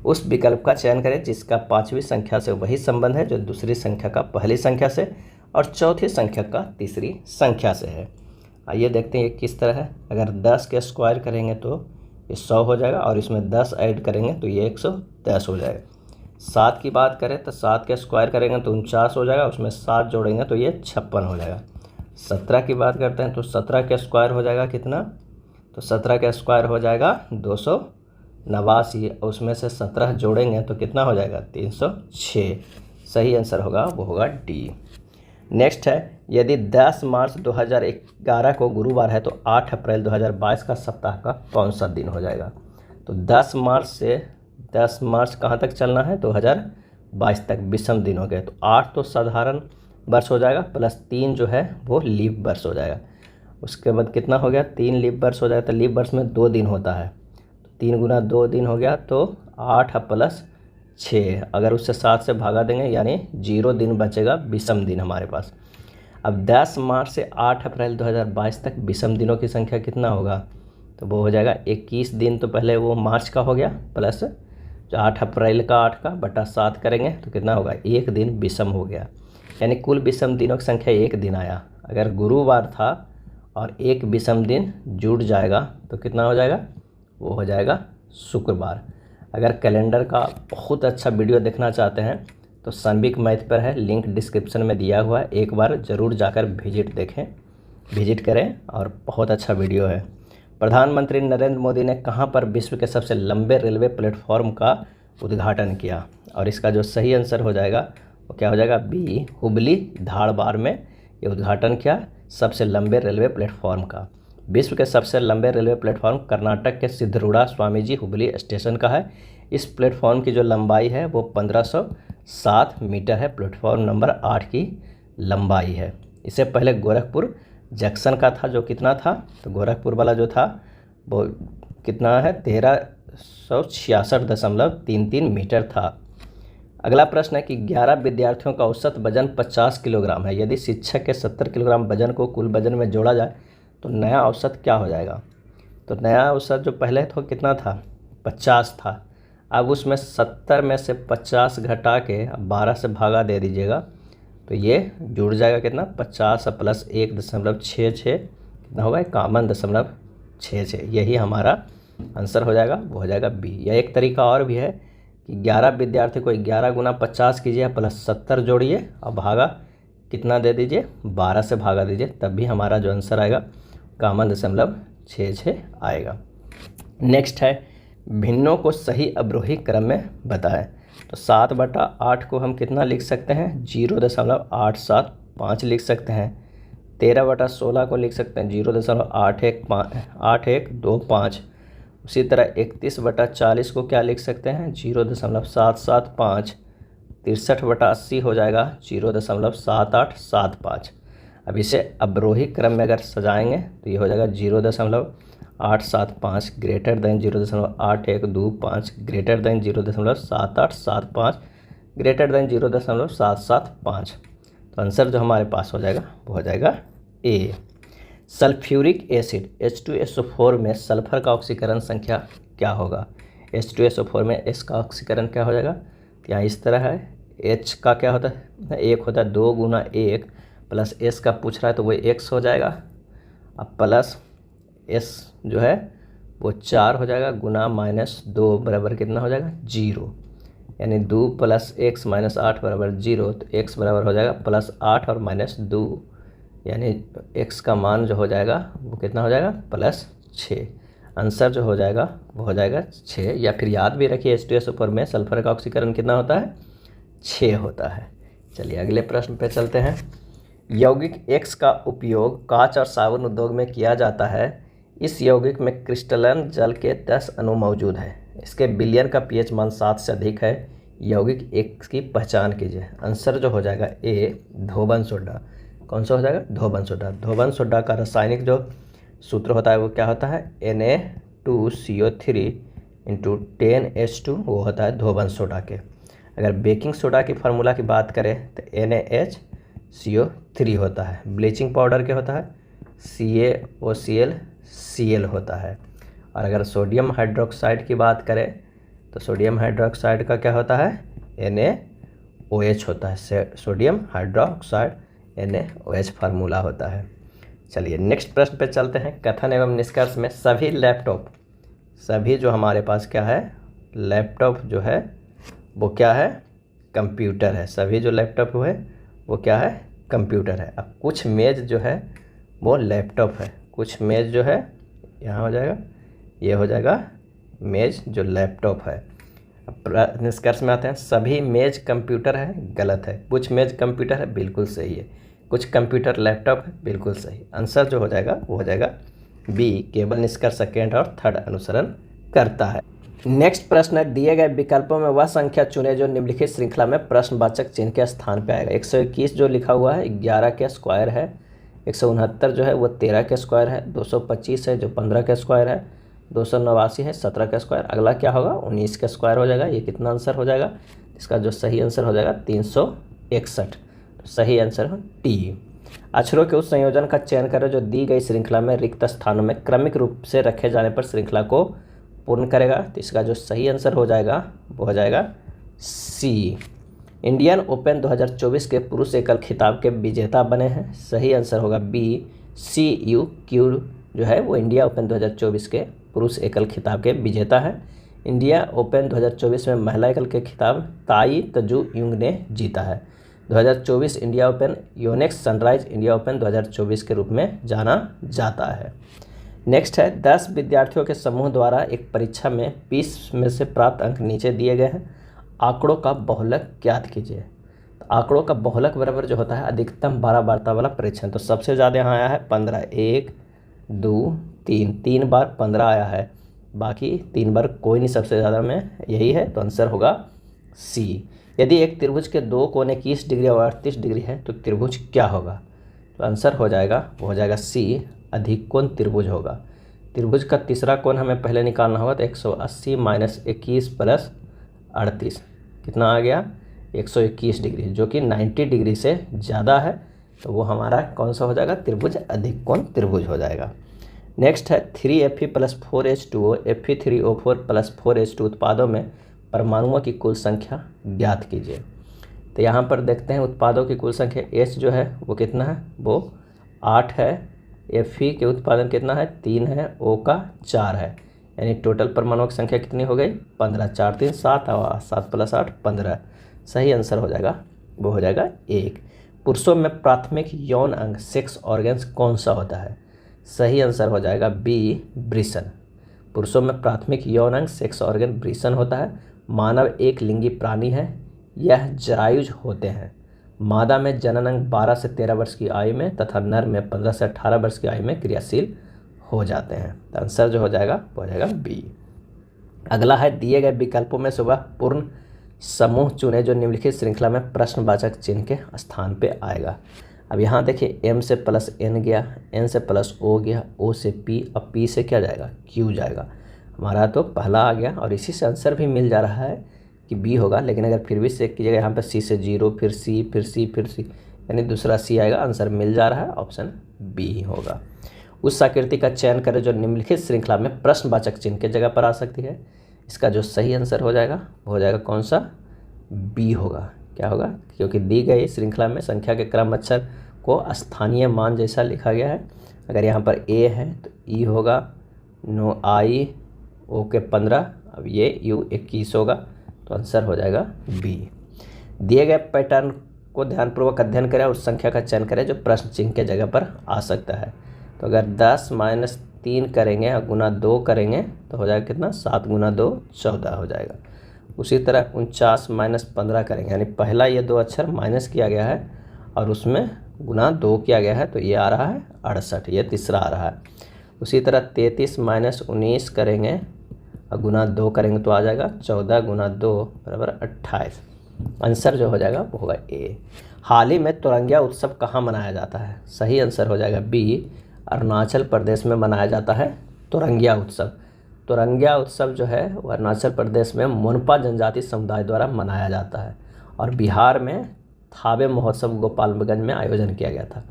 Speaker 1: उस विकल्प का चयन करें जिसका पांचवी संख्या से वही संबंध है जो दूसरी संख्या का पहली संख्या से और चौथी संख्या का तीसरी संख्या से है। आइए देखते हैं ये किस तरह है। अगर 10 के स्क्वायर करेंगे तो ये 100 हो जाएगा और इसमें 10 ऐड करेंगे तो ये 110 हो जाएगा। 7 की बात करें तो 7 के स्क्वायर करेंगे तो 49 हो जाएगा, उसमें 7 जोड़ेंगे तो ये 56 हो जाएगा। 17 की बात करते हैं तो 17 के स्क्वायर हो जाएगा कितना, तो 17 का स्क्वायर हो जाएगा 289, उसमें से 17 जोड़ेंगे तो कितना हो जाएगा 306। सही आंसर होगा वो होगा डी। नेक्स्ट है, यदि 10 मार्च 2011 को गुरुवार है तो 8 अप्रैल 2022 का सप्ताह का कौन सा दिन हो जाएगा। तो 10 मार्च से 10 मार्च कहाँ तक चलना है, 2022 तक विषम दिन हो गए। तो 8 तो साधारण वर्ष हो जाएगा प्लस 3 जो है वो लीप वर्ष हो जाएगा। उसके बाद कितना हो गया, 3 लीप वर्ष हो जाएगा। तो लीप वर्ष में 2 दिन होता है, तो 3 गुना 2 दिन हो गया, तो 8 प्लस 6, अगर उससे 7 से भागा देंगे यानी 0 दिन बचेगा विषम दिन हमारे पास। अब 10 मार्च से 8 अप्रैल 2022 तक विषम दिनों की संख्या कितना होगा, तो वो हो जाएगा 21 दिन। तो पहले वो मार्च का हो गया प्लस जो 8 अप्रैल का 8 का बटा 7 करेंगे तो कितना होगा, 1 दिन विषम हो गया, यानी कुल विषम दिनों की संख्या 1 दिन आया। अगर गुरुवार था और एक विषम दिन जुड़ जाएगा तो कितना हो जाएगा, वो हो जाएगा शुक्रवार। अगर कैलेंडर का बहुत अच्छा वीडियो देखना चाहते हैं तो सनबिक मैथ पर है, लिंक डिस्क्रिप्शन में दिया हुआ है, एक बार ज़रूर जाकर विजिट करें और बहुत अच्छा वीडियो है। प्रधानमंत्री नरेंद्र मोदी ने कहां पर विश्व के सबसे लंबे रेलवे प्लेटफॉर्म का उद्घाटन किया, और इसका जो सही आंसर हो जाएगा वो क्या हो जाएगा, बी, हुबली धारवाड़ में ये उद्घाटन किया सबसे लंबे रेलवे प्लेटफॉर्म का। विश्व के सबसे लंबे रेलवे प्लेटफॉर्म कर्नाटक के सिद्धरूढ़ा स्वामीजी हुबली स्टेशन का है। इस प्लेटफॉर्म की जो लंबाई है वो 1507 मीटर है, प्लेटफॉर्म नंबर 8 की लंबाई है। इससे पहले गोरखपुर जंक्शन का था जो कितना था, तो गोरखपुर वाला जो था वो कितना है, 1366.33 मीटर था। अगला प्रश्न है कि 11 विद्यार्थियों का औसत वजन 50 किलोग्राम है। यदि शिक्षक के 70 किलोग्राम वजन को कुल वजन में जोड़ा जाए तो नया औसत क्या हो जाएगा। तो नया औसत जो पहले तो कितना था, 50 था। अब उसमें 70 में से 50 घटा के 12 से भागा दे दीजिएगा तो ये जुड़ जाएगा कितना, 50 प्लस 1.66 कितना होगा, 51.66। यही हमारा आंसर हो जाएगा, वो हो जाएगा बी। या एक तरीका और भी है कि 11 विद्यार्थी को 11 गुना 50 कीजिए प्लस 70 जोड़िए और भागा कितना दे दीजिए, 12 से भागा दीजिए, तब भी हमारा जो आंसर आएगा 51.66 आएगा। नेक्स्ट है, भिन्नों को सही अवरोही क्रम में बताएं। तो 7/8 को हम कितना लिख सकते हैं, 0.875 लिख सकते हैं। 13/16 को लिख सकते हैं 0.8125। उसी तरह 31/40 को क्या लिख सकते हैं, 0.775। 63/80 हो जाएगा 0.7875। अब इसे अवरोही क्रम में अगर सजाएंगे तो ये हो जाएगा 0.875 greater than 0.8125 greater than 0.7875 greater than 0.775। तो आंसर जो हमारे पास हो जाएगा वो हो जाएगा ए। सल्फ्यूरिक एसिड H2SO4 में सल्फर का ऑक्सीकरण संख्या क्या होगा। H2SO4 में S का ऑक्सीकरण क्या हो जाएगा, तो यहाँ इस तरह है, H का क्या होता है, 1 होता है, 2 गुना 1 प्लस S का पूछ रहा है तो वो X हो जाएगा, अब प्लस S जो है वो 4 हो जाएगा, गुना -2 बराबर कितना हो जाएगा 0, यानी 2 + x - 8 बराबर 0। तो x बराबर हो जाएगा +8 और -2, यानी x का मान जो हो जाएगा वो कितना हो जाएगा +6। आंसर जो हो जाएगा वो हो जाएगा 6। या फिर याद भी रखिए H2SO4 में सल्फर का ऑक्सीकरण कितना होता है, 6 होता है। चलिए अगले प्रश्न पे चलते हैं। यौगिक X का उपयोग कांच और साबुन उद्योग में किया जाता है। इस यौगिक में क्रिस्टलन जल के 10 अणु मौजूद हैं। इसके विलयन का pH मान 7 से अधिक है। यौगिक X की पहचान कीजिए। आंसर जो हो जाएगा ए, धोबन सोडा। कौन सा हो जाएगा, धोबन सोडा। धोबन सोडा का रासायनिक जो सूत्र होता है वो क्या होता है, Na2CO3 × 10H2, वो होता है धोबन सोडा के। अगर बेकिंग सोडा की फार्मूला की बात करें तो NaHCO3 होता है। ब्लीचिंग पाउडर क्या होता है, CaOCl Cl होता है। और अगर सोडियम हाइड्रोक्साइड की बात करें तो सोडियम हाइड्रोक्साइड का क्या होता है, NaOH होता है। सोडियम हाइड्रोक्साइड NaOH फार्मूला होता है। चलिए नेक्स्ट प्रश्न पे चलते हैं। कथन एवं निष्कर्ष में सभी लैपटॉप, सभी जो हमारे पास क्या है, लैपटॉप जो है वो क्या है, कंप्यूटर है। सभी जो लैपटॉप है वो क्या है, कंप्यूटर है। अब कुछ मेज़ जो है वो लैपटॉप है, कुछ मेज़ जो है यहाँ हो जाएगा, ये हो जाएगा मेज़ जो लैपटॉप है। अब निष्कर्ष में आते हैं। सभी मेज़ कंप्यूटर है, गलत है। कुछ मेज़ कंप्यूटर है, बिल्कुल सही है। कुछ कंप्यूटर लैपटॉप है, बिल्कुल सही। आंसर जो हो जाएगा वो हो जाएगा बी, केवल निष्कर्ष सेकेंड और थर्ड अनुसरण करता है। नेक्स्ट प्रश्न है, दिए गए विकल्पों में वह संख्या चुने जो निम्नलिखित श्रृंखला में प्रश्नवाचक चिन्ह के स्थान पर आएगा। 121 जो लिखा हुआ है 11 के स्क्वायर है, 169 जो है वो 13 के स्क्वायर है, 225 है जो 15 के स्क्वायर है, 289 है 17 का स्क्वायर। अगला क्या होगा, 19 का स्क्वायर हो जाएगा। ये कितना आंसर हो जाएगा, इसका जो सही आंसर हो जाएगा 361। तो सही आंसर है टी। अक्षरों के उस संयोजन का चयन करें जो दी गई श्रृंखला में रिक्त स्थानों में क्रमिक रूप से रखे जाने पर श्रृंखला को पूर्ण करेगा। तो इसका जो सही आंसर हो जाएगा वो हो जाएगा सी। इंडियन ओपन 2024 के पुरुष एकल खिताब के विजेता बने हैं। सही आंसर होगा बी, CUQ जो है वो इंडिया ओपन 2024 के पुरुष एकल खिताब के विजेता है। इंडिया ओपन 2024 में महिला एकल के खिताब ताई तजू युंग ने जीता है। 2024 India open Yonex sunrise India open 2024 के रूप में जाना जाता है। नेक्स्ट है, 10 विद्यार्थियों के समूह द्वारा एक परीक्षा में 20 में से प्राप्त अंक नीचे दिए गए हैं। आंकड़ों का बहुलक ज्ञात कीजिए। तो आंकड़ों का बहुलक बराबर जो होता है अधिकतम 12 बारता वाला परीक्षण। तो सबसे ज़्यादा यहाँ आया है 15, 1 2 3, 3 बार 15 आया है, बाकी 3 बार कोई नहीं, सबसे ज़्यादा में यही है। तो आंसर होगा सी। यदि एक त्रिभुज के दो कोण 21 डिग्री और 38 डिग्री है तो त्रिभुज क्या होगा। तो आंसर हो जाएगा वो हो जाएगा सी, अधिक कोण त्रिभुज होगा। त्रिभुज का तीसरा कोण हमें पहले निकालना होगा। तो 180 - 21 + 38 कितना आ गया, 121 डिग्री, जो कि 90 डिग्री से ज़्यादा है। तो वो हमारा कौन सा हो जाएगा, त्रिभुज अधिक कोण त्रिभुज हो जाएगा। नेक्स्ट है, 3Fe + 4H2O Fe3O4 + 4H2 उत्पादों में परमाणुओं की कुल संख्या ज्ञात कीजिए। तो यहाँ पर देखते हैं उत्पादों की कुल संख्या। H जो है वो कितना है, वो 8 है। Fe के उत्पादन कितना है, 3 है। O का 4 है, यानी टोटल परमाणुओं की संख्या कितनी हो गई, 15। 4 3 7 और 7 + 8 15। सही आंसर हो जाएगा वो हो जाएगा 1। पुरुषों में प्राथमिक यौन अंग सेक्स ऑर्गन्स कौन सा होता है। सही आंसर हो जाएगा बी, वृषण। पुरुषों में प्राथमिक यौन अंग सेक्स ऑर्गन वृषण होता है। मानव एक लिंगी प्राणी है, यह जरायुज होते हैं। मादा में जनन अंग 12 से 13 वर्ष की आयु में तथा नर में 15 से 18 वर्ष की आयु में क्रियाशील हो जाते हैं। तो आंसर जो हो जाएगा वो हो जाएगा बी। अगला है, दिए गए विकल्पों में से वह पूर्ण समूह चुने जो निम्नलिखित श्रृंखला में प्रश्नवाचक चिन्ह के स्थान पे आएगा। अब यहाँ देखिए, M से +N गया, N से +O गया, O से P, अब P से क्या जाएगा, Q जाएगा। हमारा तो पहला आ गया और इसी से आंसर भी मिल जा रहा है कि B होगा। लेकिन अगर फिर भी चेक कीजिएगा, यहाँ पे C से 0, फिर C, फिर C, फिर C, यानी दूसरा C आएगा। आंसर मिल जा रहा है, ऑप्शन B ही होगा। उस आकृति का चयन करें जो निम्नलिखित श्रृंखला में प्रश्नवाचक चिन्ह के जगह पर आ सकती है। इसका जो सही आंसर हो जाएगा वो हो जाएगा कौन सा, B होगा। क्या होगा, क्योंकि दी गई श्रृंखला में संख्या के क्रम अक्षर को स्थानीय मान जैसा लिखा गया है। अगर यहाँ पर A है तो E होगा, नो I, O के 15, अब ये U 21 होगा। तो आंसर हो जाएगा B। दिए गए पैटर्न को ध्यानपूर्वक अध्ययन करें और उस संख्या का चयन करें जो प्रश्न चिन्ह के जगह पर आ सकता है। तो अगर 10 - 3 करेंगे और गुना 2 करेंगे तो हो जाएगा कितना, 7 × 2 14 हो जाएगा। उसी तरह 49 - 15 करेंगे, यानी पहला ये 2 अक्षर माइनस किया गया है और उसमें गुना 2 किया गया है, तो ये आ रहा है 68, ये तीसरा आ रहा है। उसी तरह 33 - 19 करेंगे और गुना 2 करेंगे तो आ जाएगा 14 × 2 = 28। आंसर जो हो जाएगा वो होगा A। हाल ही में तोरंगिया उत्सव कहाँ मनाया जाता है। सही आंसर हो जाएगा B, अरुणाचल प्रदेश में मनाया जाता है तोरंगिया उत्सव। तोरंगिया उत्सव जो है वो अरुणाचल प्रदेश में मोनपा जनजाति समुदाय द्वारा मनाया जाता है। और बिहार में थावे महोत्सव गोपालगंज में आयोजन किया गया था।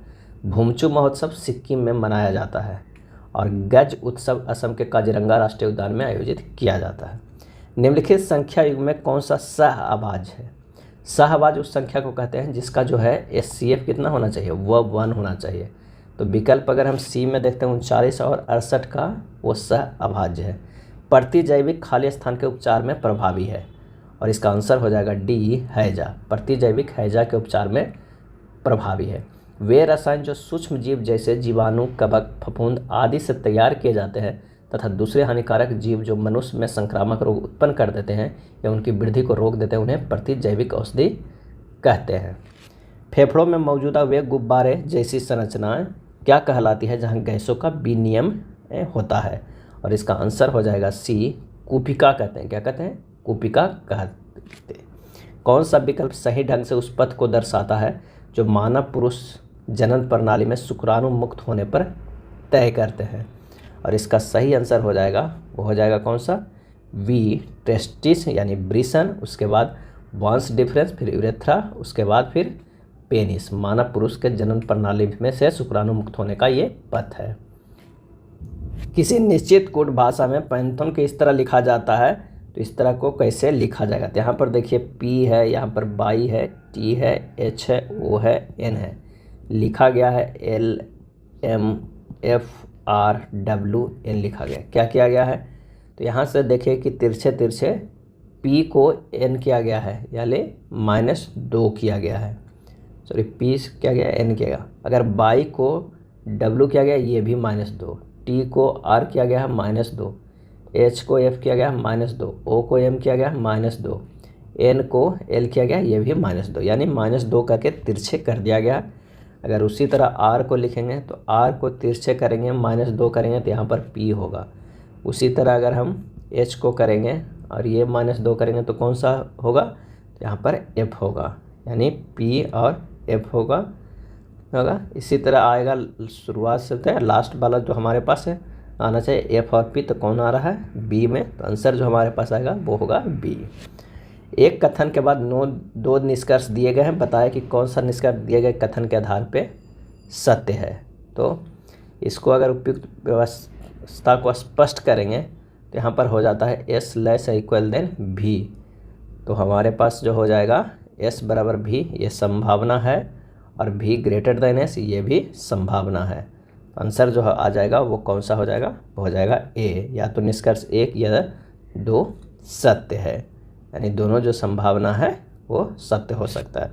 Speaker 1: भूमचू महोत्सव सिक्किम में मनाया जाता है और गज उत्सव असम के काजीरंगा राष्ट्रीय उद्यान में आयोजित किया जाता है। निम्नलिखित संख्या युग में कौन सा सहअभाज्य है? सहअभाज्य उस संख्या को कहते हैं जिसका जो है HCF कितना होना चाहिए, वह 1 होना चाहिए। तो विकल्प अगर हम सी में देखते हैं 39 और 68 का, वो सहअभाज्य है। प्रतिजैविक खाली स्थान के उपचार में प्रभावी है, और इसका आंसर हो जाएगा डी, हैजा। प्रतिजैविक हैजा के उपचार में प्रभावी है। वे रसायन जो सूक्ष्म जीव जैसे जीवाणु, कवक, फफूंद आदि से तैयार किए जाते हैं तथा दूसरे हानिकारक जीव जो मनुष्य में संक्रामक रोग उत्पन्न कर देते हैं या उनकी वृद्धि को रोक देते हैं, उन्हें प्रतिजैविक औषधि कहते हैं। फेफड़ों में मौजूदा वे गुब्बारे जैसी संरचनाएं क्या कहलाती है जहां गैसों का विनिमय होता है? और इसका आंसर हो जाएगा सी, कूपिका कहते हैं। क्या कहते हैं? कूपिका कहते हैं। कौन सा विकल्प सही ढंग से उस पथ को दर्शाता है जो मानव पुरुष जनन प्रणाली में शुक्राणु मुक्त होने पर तय करते हैं? और इसका सही आंसर हो जाएगा, वो हो जाएगा कौन सा, वी, टेस्टिस यानी वृषण, उसके बाद वांस डिफरेंस, फिर यूरेथ्रा, उसके बाद फिर पेनिस। मानव पुरुष के जनन प्रणाली में से शुक्राणु मुक्त होने का ये पथ है। किसी निश्चित कोड भाषा में पैंथन को इस तरह लिखा जाता है, तो इस तरह को कैसे लिखा जाएगा? तो यहाँ पर देखिए पी है, यहाँ पर बाई है, टी है, एच है, ओ है, एन है। लिखा गया है LMFRWN लिखा गया। क्या किया गया है? तो यहाँ से देखिए कि तिरछे तिरछे पी को एन किया गया है, यानी -2 किया गया है। सॉरी, पी क्या गया, एन किया गया। अगर बाई को डब्लू किया गया, ये भी -2। टी को आर किया गया है -2, एच को एफ किया गया -2, ओ को एम किया गया -2, एन को एल किया गया, ये भी -2, यानी -2 करके तिरछे कर दिया गया। अगर उसी तरह आर को लिखेंगे तो आर को तिरछे करेंगे, -2 करेंगे तो यहाँ पर पी होगा। उसी तरह अगर हम एच को करेंगे और ये -2 करेंगे तो कौन सा होगा? तो यहाँ पर एफ होगा, यानी पी और एफ होगा। इसी तरह आएगा, शुरुआत से होता है लास्ट वाला जो हमारे पास है आना चाहिए एफ और पी, तो कौन आ रहा है? बी में। तो आंसर जो हमारे पास आएगा वो होगा बी। एक कथन के बाद 2 निष्कर्ष दिए गए हैं, बताया कि कौन सा निष्कर्ष दिए गए कथन के आधार पे सत्य है। तो इसको अगर उपयुक्त व्यवस्था को स्पष्ट करेंगे तो यहाँ पर हो जाता है एस लेस इक्वल देन भी। तो हमारे पास जो हो जाएगा एस बराबर भी, ये संभावना है, और भी ग्रेटर देन एस, ये भी संभावना है। आंसर जो आ जाएगा वो कौन सा हो जाएगा? वो हो जाएगा ए। या तो निष्कर्ष 1 या 2 सत्य है, यानी दोनों जो संभावना है वो सत्य हो सकता है।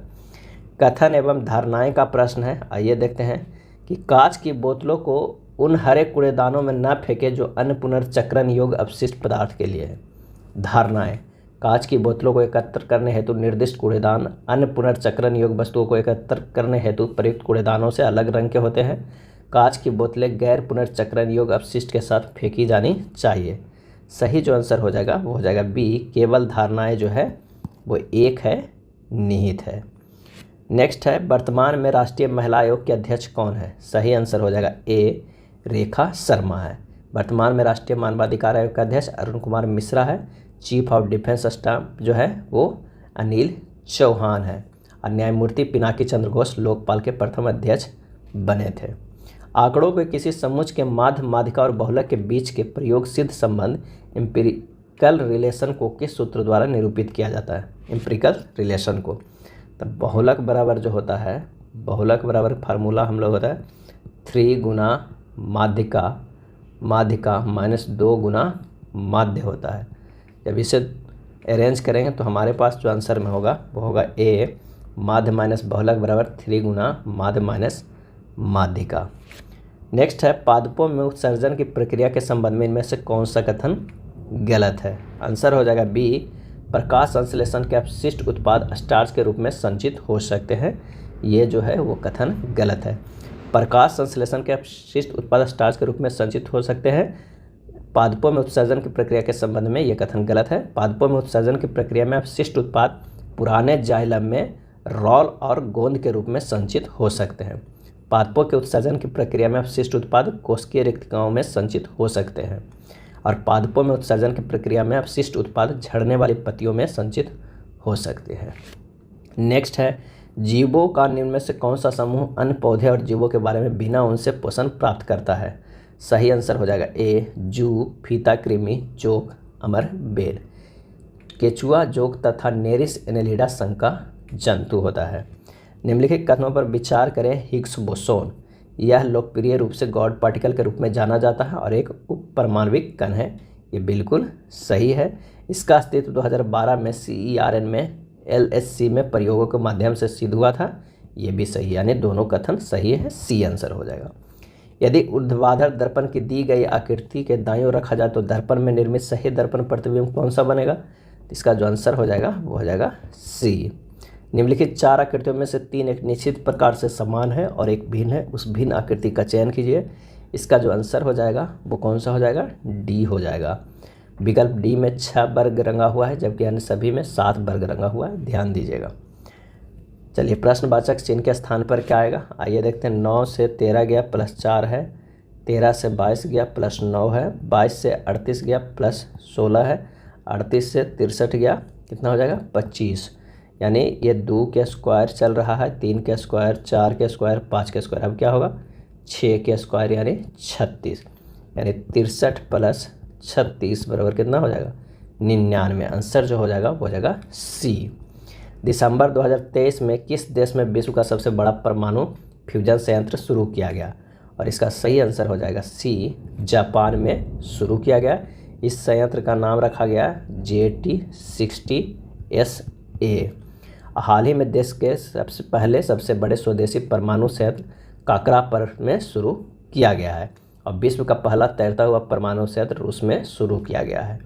Speaker 1: कथन एवं धारणाएं का प्रश्न है। आइए देखते हैं कि कांच की बोतलों को उन हरे कूड़ेदानों में न फेंके जो अन्य पुनर्चक्रण योग्य अपशिष्ट पदार्थ के लिए है। धारणाएं, कांच की बोतलों को एकत्र करने हेतु निर्दिष्ट कूड़ेदान अन्य पुनर्चक्रण योग्य वस्तुओं को एकत्र करने हेतु प्रयुक्त कूड़ेदानों से अलग रंग के होते हैं। कांच की बोतलें गैर पुनर्चक्रण योग्य अपशिष्ट के साथ फेंकी जानी चाहिए। सही जो आंसर हो जाएगा वो हो जाएगा बी, केवल धारणाएं जो है वो एक है, निहित है। नेक्स्ट है, वर्तमान में राष्ट्रीय महिला आयोग के अध्यक्ष कौन है? सही आंसर हो जाएगा ए, रेखा शर्मा है। वर्तमान में राष्ट्रीय मानवाधिकार आयोग का अध्यक्ष अरुण कुमार मिश्रा है। चीफ ऑफ डिफेंस स्टाफ जो है वो अनिल चौहान है। और न्यायमूर्ति पिनाकी चंद्र घोष लोकपाल के प्रथम अध्यक्ष बने थे। आंकड़ों के किसी समुच्च के माध्य, माध्यिका और बहुलक के बीच के प्रयोग सिद्ध संबंध एम्पिरिकल रिलेशन को किस सूत्र द्वारा निरूपित किया जाता है? एम्पिरिकल रिलेशन को तो बहुलक बराबर जो होता है, बहुलक बराबर फार्मूला हम लोग होता है 3 गुना माध्यिका, माध्यिका -2 गुना माध्य होता है। जब इसे अरेंज करेंगे तो हमारे पास जो आंसर में होगा वो होगा ए, माध्य माइनस बहुलक बराबर 3 गुना माध्य माइनस माध्यिका। नेक्स्ट है, पादपों में उत्सर्जन की प्रक्रिया के संबंध में इनमें से कौन सा कथन गलत है? आंसर हो जाएगा बी, प्रकाश संश्लेषण के अपशिष्ट उत्पाद स्टार्च के रूप में संचित हो सकते हैं। ये जो है वो कथन गलत है। प्रकाश संश्लेषण के अपशिष्ट उत्पाद स्टार्च के रूप में संचित हो सकते हैं। पादपों में उत्सर्जन की प्रक्रिया के संबंध में ये कथन गलत है। पादपों में उत्सर्जन की प्रक्रिया में अपशिष्ट उत्पाद पुराने जाइलम में रॉल और गोंद के रूप में संचित हो सकते हैं। पादपों के उत्सर्जन की प्रक्रिया में अपशिष्ट उत्पाद कोशिकीय रिक्तिकाओं में संचित हो सकते हैं। और पादपों में उत्सर्जन की प्रक्रिया में अपशिष्ट उत्पाद झड़ने वाली पत्तियों में संचित हो सकते हैं। नेक्स्ट है, जीवों का निम्न में से कौन सा समूह अन्य पौधे और जीवों के बारे में बिना उनसे पोषण प्राप्त करता है? सही आंसर हो जाएगा ए जू, फीता कृमि, जोक, अमर बेल। केचुआ, जोक तथा नेरिस एनेलिडा संघ का जंतु होता है। निम्नलिखित कथनों पर विचार करें। हिग्स बोसोन, यह लोकप्रिय रूप से गॉड पार्टिकल के रूप में जाना जाता है और एक उप परमाणविक कण है। ये बिल्कुल सही है। इसका अस्तित्व 2012 में CERN में LHC में प्रयोगों के माध्यम से सिद्ध हुआ था। ये भी सही है, यानी दोनों कथन सही है। सी आंसर हो जाएगा। यदि ऊर्ध्वाधर दर्पण की दी गई आकृति के दाईं ओर रखा जाए तो दर्पण में निर्मित सही दर्पण प्रतिबिंब कौन सा बनेगा? इसका जो आंसर हो जाएगा वो हो जाएगा सी। निम्नलिखित 4 आकृतियों में से 3 एक निश्चित प्रकार से समान है और एक भिन्न है। उस भिन्न आकृति का चयन कीजिए। इसका जो आंसर हो जाएगा वो कौन सा हो जाएगा? डी हो जाएगा। विकल्प डी में 6 वर्ग रंगा हुआ है जबकि अन्य सभी में 7 वर्ग रंगा हुआ है, ध्यान दीजिएगा। चलिए प्रश्नवाचक चिन्ह के स्थान पर क्या आएगा? आइए देखते हैं। 9 से 13 गया प्लस 4 है, 13 से 22 गया प्लस 9 है, 22 से 38 गया प्लस 16 है, 38 से 63 गया कितना हो जाएगा? 25। यानी ये 2 के स्क्वायर चल रहा है, 3 के स्क्वायर, 4 के स्क्वायर, 5 के स्क्वायर। अब क्या होगा? 6 के स्क्वायर यानी 36, यानी 63 प्लस 36 बराबर कितना हो जाएगा? 99। आंसर जो हो जाएगा वो हो जाएगा सी। दिसंबर 2023 में किस देश में विश्व का सबसे बड़ा परमाणु फ्यूजन संयंत्र शुरू किया गया? और इसका सही आंसर हो जाएगा सी, जापान में शुरू किया गया। इस संयंत्र का नाम रखा गया JT60SA। हाल ही में देश के सबसे बड़े स्वदेशी परमाणु संयंत्र काकरापर में शुरू किया गया है और विश्व का पहला तैरता हुआ परमाणु संयंत्र रूस में शुरू किया गया है।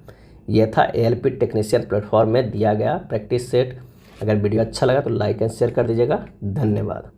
Speaker 1: यह था ALP टेक्नीशियन प्लेटफॉर्म में दिया गया प्रैक्टिस सेट। अगर वीडियो अच्छा लगा तो लाइक एंड शेयर कर दीजिएगा। धन्यवाद।